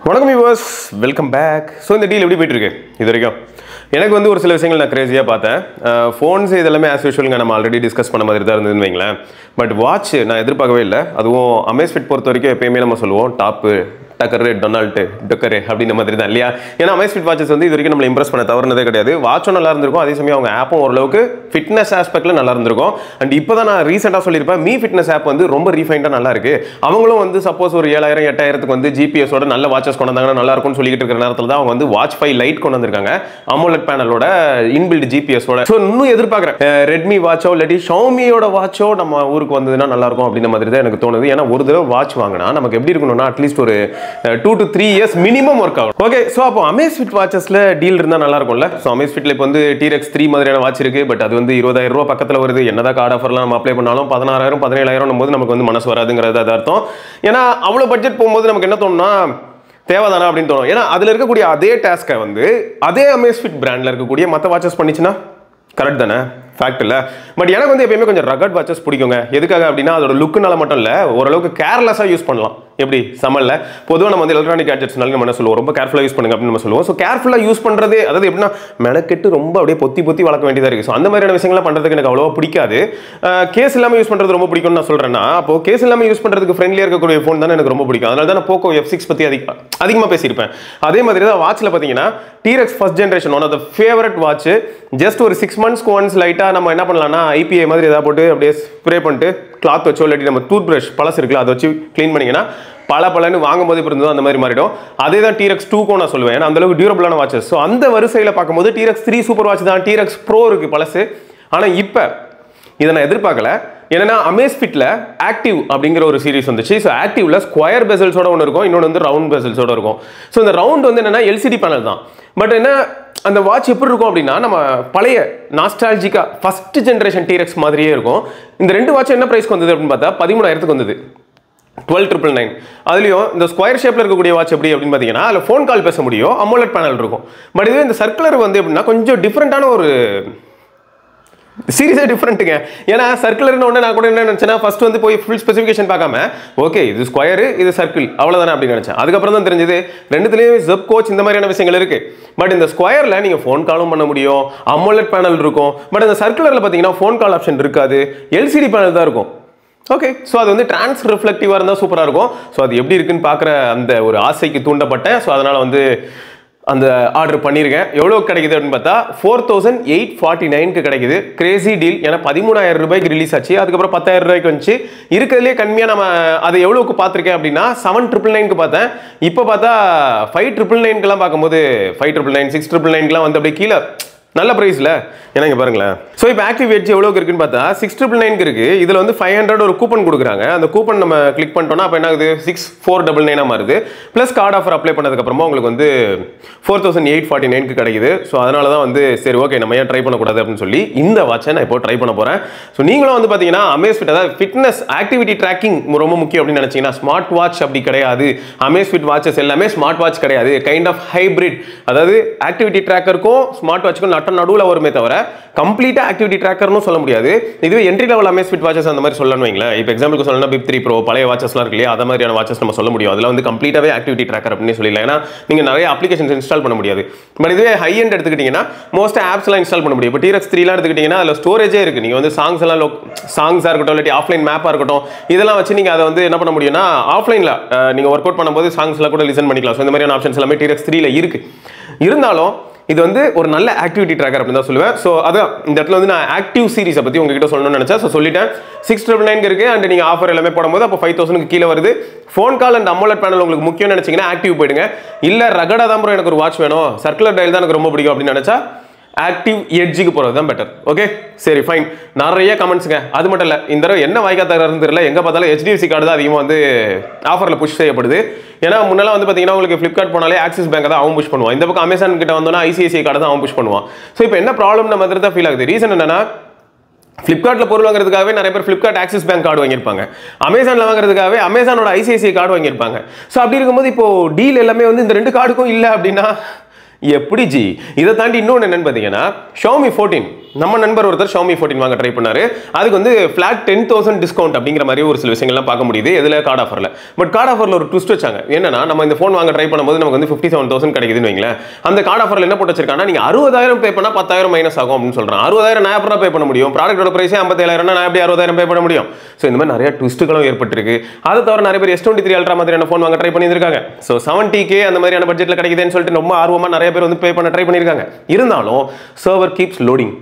வணக்கம் viewers, welcome back. So இந்த deal எப்படி போயிட்டுருக்கு இது வரைக்கும்? எனக்கு வந்து ஒரு சில விஷயங்கள் நான் கிரேசியாக பார்த்தேன். ஃபோன்ஸ் இதெல்லாமே ஆஸ் யூஷுவலுங்க நம்ம ஆல்ரெடி டிஸ்கஸ் பண்ண மாதிரி தான் இருந்ததுன்னு வைங்களேன். பட் வாட்ச் நான் எதிர்பார்க்கவே இல்லை. அதுவும் அமேஸ்ஃபிட் பொறுத்த வரைக்கும் எப்பயுமே நம்ம சொல்லுவோம் டாப்பு டக்கரு டொனால்டு டொக்கரு அப்படின்ற மாதிரி தான் இல்லையா? ஏன்னா அமேஸ்ஃபிட் வாட்சஸ் வந்து இது வரைக்கும் நம்மளை இம்ப்ரெஸ் பண்ண தவறுனதே கிடையாது. வாட்சும் நல்லா இருந்திருக்கும், அதே சமயம் அவங்க ஆப்பும் ஓரளவுக்கு ஃபிட்னஸ் ஆஸ்பெக்ட்ல நல்லா இருந்திருக்கும். அண்ட் இப்போ தான் நான் ரீசெண்டாக சொல்லியிருப்பேன், மீ ஃபிட்னஸ் ஆப் வந்து ரொம்ப ரீஃபைண்டாக நல்லா இருக்கு. அவங்களும் வந்து சப்போஸ் ஒரு 7,000 8,000க்கு வந்து ஜிபிஎஸோட நல்ல வாட்சஸ் கொண்டு வந்தாங்கன்னா நல்லா இருக்கும்னு சொல்லிட்டு இருக்கிற நேரத்தில் தான் அவங்க வந்து வாட்ச் 5 லைட் கொண்டு வந்திருக்காங்க, AMOLED பேனலோட இன்பில்ட் ஜிபிஎஸோட. ஸோ இன்னும் எதிர்பார்க்குறேன் ரெட்மி வாட்சோ இல்லாட்டி ஷாமியோட வாட்சோ நம்ம ஊருக்கு வந்ததுன்னா நல்லா இருக்கும் அப்படின்ற மாதிரி தான் எனக்கு தோணுது. ஏன்னா ஒரு தடவை வாட்ச் வாங்கினா நமக்கு எப்படி இருக்கணும்னா அட்லீஸ்ட் ஒரு 2 to 3 years மினிமம் ஒர்க் ஆகும். ஓகே, ஸோ அப்போ அமேஸ்ஃபிட் வாட்சஸ்ல டீல் இருந்தால் நல்லா இருக்கும்ல. ஸோ அமேஸ்ஃபிட்ல இப்போ வந்து TRX 3 மாதிரியான வாட்ச் இருக்கு. பட் அது வந்து 20,000 ரூபா பக்கத்தில் வருது. என்னதான் கார்டு ஆஃபர்லாம் நம்ம அப்ளை பண்ணாலும் 16,000 17,000 போது நமக்கு வந்து மனசு வராதுங்கிறது அது அர்த்தம். ஏன்னா அவ்வளோ பட்ஜெட் போகும்போது நமக்கு என்ன தோணும்னா தேவைதானா அப்படின்னு தோணும். ஏன்னா அதில் இருக்கக்கூடிய அதே டாஸ்க்கை வந்து அதே அமேஸ்ஃபிட் பிராண்டில் இருக்கக்கூடிய மற்ற வாட்சஸ் பண்ணிச்சுன்னா கரெக்ட் தானே? ஃபேக்ட் இல்லை. பட் எனக்கு வந்து எப்பயுமே கொஞ்சம் ரகட் வாட்சஸ் பிடிக்குங்க. எதுக்காக அப்படின்னா அதோட லுக்குனால மட்டும் இல்லை, ஓரளவுக்கு கேர்லெஸ்ஸாக யூஸ் பண்ணலாம். எப்படி சமல்ல பொதுவாக நம்ம வந்து எலக்ட்ரானிக் கேட்ஜெட்ஸ்னால நம்ம என்ன சொல்லுவோம், ரொம்ப கேர்ஃபுல்லாக யூஸ் பண்ணுங்க அப்படின்னு நம்ம சொல்லுவோம். ஸோ கேர்ஃபுல்லாக யூஸ் பண்ணுறது அதாவது எப்படின்னா மெனக்கெட்டு ரொம்ப அப்படியே பொத்தி வளர்க்க வேண்டியதாக இருக்குது. ஸோ அந்த மாதிரியான விஷயங்கள்லாம் பண்ணுறதுக்கு எனக்கு அவ்வளோவா பிடிக்காது. கேஸ் இல்லாமல் யூஸ் பண்ணுறது ரொம்ப பிடிக்கும்னு நான் சொல்கிறேன்னா, அப்போ கேஸ் இல்லாமல் யூஸ் பண்ணுறதுக்கு ஃப்ரெண்ட்லியாக இருக்கக்கூடிய ஃபோன் தானே எனக்கு ரொம்ப பிடிக்கும். அதனால தான் நான் போக்கோ F6 பற்றி அதிகமாக பேசியிருப்பேன். அதே மாதிரி தான் வாட்சில் பார்த்தீங்கன்னா TRX first generation one of the favourite watch. Just ஒரு 6 monthsக்கு ஒன்ஸ் லைட்டாக நம்ம என்ன பண்ணலாம்னா IPA மாதிரி ஏதாவது போட்டு அப்படியே ஸ்ப்ரே பண்ணிட்டு கிளாத் வச்சோ இல்லாட்டி நம்ம டூத் பிரஷ் பழசு இருக்குல்ல அதை வச்சு க்ளீன் பண்ணிங்கன்னா பலன்னு வாங்கும்போது இப்போ இருந்ததோ அந்த மாதிரி மாறிடும். அதே தான் TRX 2க்கும் நான் சொல்லுவேன். ஏன்னா அந்தளவுக்கு டியூரபிளான வாட்சஸ். ஸோ அந்த வரிசையில் பார்க்கும்போது TRX 3 சூப்பர் வாட்ச் தான். TRX Pro இருக்குது பழசு. ஆனால் இப்போ இதை நான் எதிர்பார்க்கல. ஏன்னா அமேஸ்ஃபிட்ல ஆக்டிவ் அப்படிங்கிற ஒரு சீரிஸ் வந்துச்சு. ஸோ ஆக்டிவ்ல ஸ்கொயர் பெசல்ஸோட ஒன்று இருக்கும், இன்னொன்று வந்து ரவுண்ட் பெசல்ஸோட இருக்கும். ஸோ இந்த ரவுண்ட் வந்து என்னன்னா LCD பேனல் தான். பட் என்ன அந்த வாட்ச் எப்படி இருக்கும் அப்படின்னா நம்ம பழைய நாஸ்டாலஜிக்கா ஃபர்ஸ்ட் ஜென்ரேஷன் TRX மாதிரியே இருக்கும். இந்த ரெண்டு வாட்ச் என்ன பிரைஸ்க்கு வந்தது அப்படின்னு பார்த்தா 13,000க்கு வந்தது, 12,999. அதுலேயும் இந்த ஸ்கொயர் ஷேப்பில் இருக்கக்கூடிய வாட்ச் எப்படி அப்படின்னு பார்த்தீங்கன்னா அதில் ஃபோன் கால் பேச முடியும், AMOLED பேனல் இருக்கும். பட் இதுவே இந்த சர்க்குலர் வந்து எப்படின்னா கொஞ்சம் டிஃப்ரெண்டான ஒரு சீரியஸாக டிஃப்ரெண்ட்டுங்க. ஏன்னா சர்க்குலர்னு ஒன்று நான் கூட என்ன நினச்சேன்னா ஃபர்ஸ்ட் வந்து போய் ஃபுல் ஸ்பெசிஃபிகேஷன் பார்க்காம ஓகே இது ஸ்கொயரு இது சர்க்கிள் அவ்வளோதானே அப்படின்னு நினச்சேன். அதுக்கப்புறம் தான் தெரிஞ்சது ரெண்டுத்துலேயும் ஜெப் கோச் இந்த மாதிரியான விஷயங்கள் இருக்குது. பட் இந்த ஸ்கொயரில் நீங்கள் ஃபோன் காலும் பண்ண முடியும், AMOLED பேனல் இருக்கும். பட் இந்த சர்க்குலரில் பார்த்தீங்கன்னா ஃபோன் கால் ஆப்ஷன் இருக்காது, LCD பேனல் தான் இருக்கும். ஓகே, ஸோ அது வந்து டிரான்ஸ் ரிஃப்ளெக்டிவாக இருந்தால் சூப்பராக இருக்கும். ஸோ அது எப்படி இருக்குன்னு பார்க்குற அந்த ஒரு ஆசைக்கு தூண்டப்பட்டேன். ஸோ அதனால் வந்து அந்த ஆர்டர் பண்ணியிருக்கேன். எவ்வளோ கிடைக்குது அப்படின்னு பார்த்தா 4,849க்கு கிடைக்குது. Crazy deal. ஏன்னா 13,000 ரூபாய்க்கு ரிலீஸ் ஆச்சு, அதுக்கப்புறம் 10,000 ரூபாய்க்கு வந்துச்சு. இருக்கிறதுலே கம்மியாக நம்ம அதை எவ்வளோக்கு பார்த்துருக்கேன் அப்படின்னா 7,999க்கு பார்த்தேன். இப்போ பார்த்தா 5,999க்கெல்லாம் பார்க்கும்போது 5,999 6,999க்கெல்லாம் வந்து அப்படியே கீழே நல்ல ப்ரைஸில். ஏன்னா இங்கே பாருங்களேன். ஸோ இப்போ ஆக்டிவ் எட்ஜ் எவ்வளோக்கு இருக்குன்னு பார்த்தா 6,999க்கு இருக்குது. இதில் வந்து 500 ஒரு கூப்பன் கொடுக்குறாங்க. அந்த கூப்பன் நம்ம கிளிக் பண்ணிட்டோம்னா அப்போ என்ன ஆகுது 6,499 மாறுது. ப்ளஸ் கார்டு ஆஃபர் அப்ளை பண்ணதுக்கப்புறமா உங்களுக்கு வந்து 4,849க்கு கிடைக்குது. ஸோ அதனால தான் வந்து சரி ஓகே நம்ம ஏன் ட்ரை பண்ணக்கூடாது அப்படின்னு சொல்லி இந்த வாட்சை நான் இப்போ ட்ரை பண்ண போகிறேன். ஸோ நீங்களும் வந்து பார்த்தீங்கன்னா அமேஸ்ஃபிட் அதாவது ஃபிட்னஸ் ஆக்டிவிட்டி ட்ராக்கிங் ரொம்ப முக்கியம் அப்படின்னு நினச்சிங்கன்னா ஸ்மார்ட் வாட்ச் அப்படி கிடையாது. அமேஸ்ஃபிட் வாட்சஸ் எல்லாமே ஸ்மார்ட் வாட்ச் கிடையாது, கைண்ட் ஆஃப் ஹைப்ரிட். அதாவது ஆக்டிவிட்டி ட்ராக்கருக்கும் ஸ்மார்ட் வாட்சுக்கும் நடுவில் வருமே தவிர கம்ப்ளீட்டா ஆக்டிவிட்டி ட்ராக்கர்னு சொல்ல முடியாது. இதுவே என்ட்ரி லெவல் அமேஸ்ஃபிட் வாட்சஸ் அந்த மாதிரி சொல்லணும் வைங்களேன். இப்போ எக்ஸாம்பிளுக்கு சொல்லணும்னா BIP 3 Pro பழைய வாட்சஸ்லாம் இருக்கு இல்லையா, அந்த மாதிரியான வாட்சஸ் நம்ம சொல்ல முடியும். அதில் வந்து கம்ப்ளீட்டாவே ஆக்டிவிட்டி ட்ராக்கர் அப்படின்னு சொல்லலாம். ஏன்னா நீங்க நிறைய அப்ளிகேஷன்ஸ் இன்ஸ்டால் பண்ண முடியாது. பட் இதுவே ஹை எண்ட் எடுத்துக்கிட்டீங்கன்னா மோஸ்ட் ஆப்ஸ்லாம் இன்ஸ்டால் பண்ண முடியும். இப்போ TRX 3 எடுத்துக்கிட்டீங்கன்னா அதில் ஸ்டோரேஜே இருக்கு. நீங்க வந்து சாங்ஸாக இருக்கட்டும் இல்லாட்டி ஆஃப்லைன் மேப்பாக இருக்கட்டும் இதெல்லாம் வச்சு நீங்க அதை வந்து என்ன பண்ண முடியும்னா ஆஃப்லைனில் நீங்க ஒர்க் அவுட் பண்ணும்போது சாங்ஸ்லாம் கூட லிசன் பண்ணிக்கலாம். ஸோ இந்த மாதிரியான ஆப்ஷன்ஸ் எல்லாமே TRX 3ல இருக்கு. இருந்தாலும் இது வந்து ஒரு நல்ல ஆக்டிவிட்டி ட்ராக்கர் அப்படின்னு தான் சொல்லுவேன். ஸோ அதான் இந்த இடத்துல வந்து நான் ஆக்டிவ் சீரிஸை பற்றி உங்ககிட்ட சொல்லணும்னு நினச்சேன். ஸோ சொல்லிட்டேன் 6,999 இருக்குது. அண்ட் நீங்கள் ஆஃபர் எல்லாமே போடும்போது அப்போ 5,000க்கு கீழே வருது. Phone call and AMOLED panel உங்களுக்கு முக்கியம் நினச்சிங்கன்னா ஆக்டிவ் போயிடுங்க. இல்லை ரகடாக தான் ப்ரோ எனக்கு ஒரு வாட்ச் வேணும், சர்க்குலர் டயல் தான் எனக்கு ரொம்ப பிடிக்கும் அப்படின்னு நினச்சா ஆக்டிவ் எட்ஜுக்கு போகிறது தான் பெட்டர். ஓகே சரி ஃபைன். நிறைய கமெண்ட்ஸுங்க. அது மட்டும் இல்லை இந்த தடவை என்ன வாய்க்காத்தாருன்னு தெரியல, எங்கே பார்த்தாலும் HDFC கார்டு தான் அதிகமாக வந்து ஆஃபரில் புஷ் செய்யப்படுது. ஏன்னா முன்னெல்லாம் வந்து பார்த்தீங்கன்னா உங்களுக்கு ஃப்ளிப்கார்ட் போனாலே ஆக்சிஸ் பேங்க் தான் அவன் புஷ் பண்ணுவான். இந்த பக்கம் அமேசான் கிட்ட வந்தோன்னா ICICI கார்டு தான் அவன் புஷ் பண்ணுவான். ஸோ இப்போ என்ன ப்ராப்ளம் மாதிரி தான் ஃபீல் ஆகுது. ரீசன் என்னன்னா ஃப்ளிப்கார்ட்டில் பொருள் வாங்குறதுக்காகவே நிறைய பேர் ஃப்ளிப்கார்ட் ஆக்சிஸ் பேங்க் கார்டு வாங்கியிருப்பாங்க, அமேசானில் வாங்குறதுக்காகவே அமேசானோட ICICI கார்டு வாங்கியிருப்பாங்க. ஸோ அப்படி இருக்கும்போது இப்போ டீல் எல்லாமே வந்து இந்த ரெண்டு கார்டுக்கும் இல்லை அப்படின்னா எப்படி ஜி? இதை தாண்டி இன்னொன்று என்னன்னு பார்த்தீங்கன்னா Xiaomi 14 நம்ம நண்பர் ஒருத்தர் Xiaomi 14 வாங்க ட்ரை பண்ணாரு. அதுக்கு வந்து ஃபிளாட் 10,000 டிஸ்கவுண்ட் அப்படிங்கிற மாதிரி ஒரு சில விஷயங்கள்லாம் பார்க்க முடியுது எதுல கார்டு ஆஃபர்ல. பட் கார்டு ஆஃபர்ல ஒரு ட்விஸ்ட் வச்சாங்க. என்னன்னா நம்ம இந்த ஃபோன் வாங்க ட்ரை பண்ணும்போது நமக்கு வந்து 57,000 கிடைக்குதுன்னு வைங்களேன். அந்த கார்டு ஆஃபர்ல என்ன போட்டு வச்சிருக்காங்கன்னா நீங்க 60,000 பே பண்ணா 10,000 மைனஸ் ஆகும் அப்படின்னு சொல்றாங்க. 60,000 நான் எப்பறம் பே பண்ண முடியும்? ப்ராடக்ட்டோட பிரைஸே 57,000 நான் எப்படி 60,000 பே பண்ண முடியும்? சோ இந்த மாதிரி நிறைய ட்விஸ்ட்களும் ஏற்பட்டிருக்கு. அது தவிர நிறைய பேர் S23 Ultra மாதிரியான ஃபோன் வாங்க ட்ரை பண்ணியிருக்காங்க. சோ 70K அந்த மாதிரியான பட்ஜெட்ல கிடைக்குதுன்னு சொல்லிட்டு ரொம்ப ஆர்வமா நிறைய பேர் வந்து பே பண்ண ட்ரை பண்ணியிருக்காங்க. இருந்தாலும் சர்வர் கீப்ஸ் லோடிங்.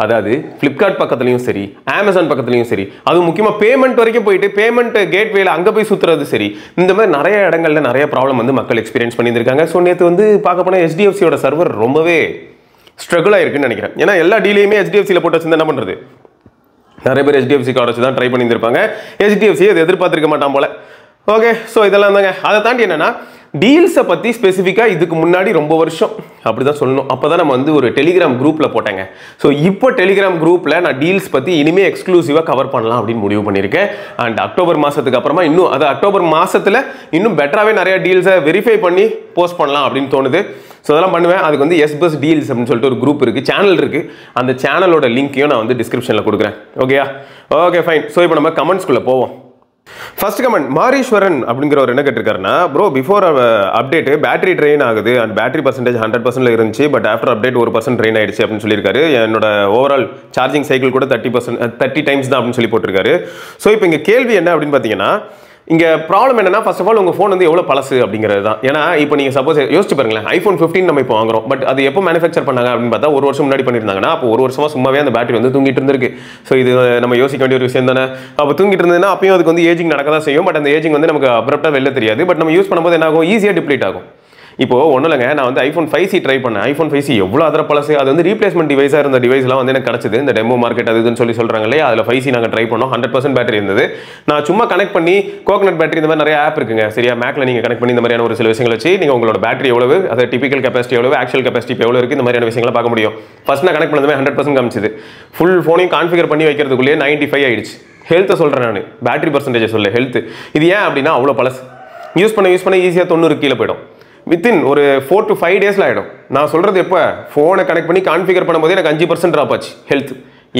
அதாவது Flipkart பக்கத்துலயும் சரி, Amazon பக்கத்துலயும் சரி, அது முக்கியமா பேமெண்ட் வரைக்கும் போயிட்டு பேமெண்ட் கேட்வேல அங்க போய் சுத்துறது சரி, இந்த மாதிரி நிறைய இடங்கள்ல நிறைய ப்ராப்ளம் வந்து மக்கள் எக்ஸ்பீரியன்ஸ் பண்ணியிருக்காங்க. ஸோ நேற்று வந்து பார்க்க போனால் HDFCயோட சர்வர் ரொம்பவே ஸ்ட்ரகிள் ஆயிருக்குன்னு நினைக்கிறேன். ஏன்னா எல்லா டீலையுமே HDFCயில் போட்டு வச்சிருந்தா என்ன பண்ணுறது? நிறைய பேர் HDFC கார்டு வச்சு தான் ட்ரை பண்ணியிருப்பாங்க. HDFC அதை எதிர்பார்த்திருக்க மாட்டான் போல. ஓகே, ஸோ இதெல்லாம் தாங்க. அதை தாண்டி என்னன்னா டீல்ஸை பற்றி ஸ்பெசிஃபிக்காக இதுக்கு முன்னாடி ரொம்ப வருஷம் அப்படி தான் சொல்லணும். அப்போ தான் நம்ம வந்து ஒரு டெலிகிராம் குரூப்பில் போட்டேங்க. ஸோ இப்போ டெலிகிராம் குரூப்பில் நான் டீல்ஸ் பற்றி இனிமேல் எக்ஸ்க்ளூசிவாக கவர் பண்ணலாம் அப்படின்னு முடிவு பண்ணியிருக்கேன். அண்ட் அக்டோபர் மாதத்துக்கு அப்புறமா இன்னும் அது அக்டோபர் மாதத்தில் இன்னும் பெட்டராகவே நிறைய டீல்ஸை வெரிஃபை பண்ணி போஸ்ட் பண்ணலாம் அப்படின்னு தோணுது. ஸோ அதெல்லாம் பண்ணுவேன். அதுக்கு வந்து எஸ்பஸ் டீல்ஸ் அப்படின்னு சொல்லிட்டு ஒரு குரூப் இருக்குது, சேனல் இருக்குது. அந்த சேனலோட லிங்க்கையும் நான் வந்து டிஸ்கிரிப்ஷனில் கொடுக்குறேன். ஓகேயா? Okay fine. ஸோ இப்போ நம்ம கமெண்ட்ஸ்குள்ளே போவோம். ஃபர்ஸ்ட் கமெண்ட் மாரீஸ்வரன் அப்படிங்கிறவர் என்ன கேட்டிருக்காருன்னா, bro before update battery drain ஆகுது அண்ட் பேட்டரி பர்சன்டேஜ் 100% இருந்துச்சு, பட் ஆஃப்டர் அப்டேட் 1% ட்ரெயின் ஆயிடுச்சு அப்படின்னு சொல்லியிருக்காரு. என்னோட ஓவரால் சார்ஜிங் சைக்கிள் கூட 30 டைம்ஸ் தான் அப்படின்னு சொல்லி போட்டிருக்காரு. ஸோ இப்போ இங்கே கேள்வி என்ன அப்படின்னு பார்த்தீங்கன்னா, இங்கே ப்ராப்ளம் என்னன்னா, ஃபர்ஸ்ட் ஆஃப் ஆல் உங்கள் ஃபோன் வந்து எவ்வளோ பழசு அப்படிங்கிறது தான். ஏன்னா இப்போ நீங்கள் சப்போஸ் யோசிச்சு பாருங்களேன், iPhone 15 நம்ம இப்போ வாங்குறோம். பட் அது எப்போ மேனுஃபேக்சர் பண்ணாங்க அப்படின்னு பார்த்தா 1 வருஷம் முன்னாடி பண்ணியிருந்தாங்கன்னா, அப்போ 1 வருஷமா சும்மாவே அந்த பேட்டரி வந்து தூங்கிட்டு இருந்திருக்கு. ஸோ இது நம்ம யோசிக்க வேண்டிய ஒரு விஷயம் தானே. அப்போ தூங்கிட்டு இருந்ததுன்னா அப்பயும் அதுக்கு வந்து ஏஜிங் நடக்க தான் செய்யும். பட் அந்த ஏஜிங் வந்து நமக்கு அப்ரப்டாக வெளில தெரியாது. பட் நம்ம யூஸ் பண்ணும்போது என்ன ஆகும்? ஈஸியாக டிப்ளீட் ஆகும். இப்போ ஒன்றும் இல்லைங்க, நான் வந்து iPhone 5C ட்ரை பண்ணேன். iPhone 5C எவ்வளோ அதில் பழசு. அது வந்து ரீப்ளேஸ்மெண்ட் டிவைஸாக இருந்த டிவைஸ்லாம் வந்து எனக்கு கிடச்சிது. இந்த டெமோ மார்க்கெட் அது இதுன்னு சொல்கிறாங்க இல்லையா, அதில் 5C நாங்கள் ட்ரை பண்ணோம். 100% பேட்டரி இருந்தது. நான் சும்மா கனெக்ட் பண்ணி கோகனட் பேட்டரி இந்த மாதிரி நிறைய ஆப் இருக்குங்க சரியா, மேக்ல நீங்கள் கனெக்ட் பண்ணி இந்த மாதிரியான ஒரு சில விஷயங்கள் வச்சு நீங்கள் உங்களோட பேட்டரி எவ்வளவு, அது டிபிக்கல் கெப்பாசிட்டி எவ்வளவு, ஆக்சுவல் கெப்பாசிட்டி எவ்வளோ இருக்குது, இந்த மாதிரியான விஷயங்களை பார்க்க முடியும். ஃபர்ஸ்ட் நான் கனெக்ட் பண்ணதுமே 100% காமிச்சிது. ஃபுல் ஃபோனையும் கான்ஃபிகர் பண்ணி வைக்கிறதுக்குள்ளேயே 95 ஆயிடுச்சு. ஹெல்த்தை சொல்கிறேன் நான், பேட்டரி பர்சன்டேஜ் சொல்ல ஹெல்த். இது ஏன் அப்படின்னா அவ்வளோ பழசு. யூஸ் பண்ண ஈஸியாக 90 கீழே போயிடும். வித்தின் ஒரு 4 to 5 டேஸில் ஆகிடும். நான் சொல்கிறது எப்போ, ஃபோனை கனெக்ட் பண்ணி கான்ஃபிகர் பண்ணும்போது எனக்கு 5% ட்ராப் ஆச்சு ஹெல்த்.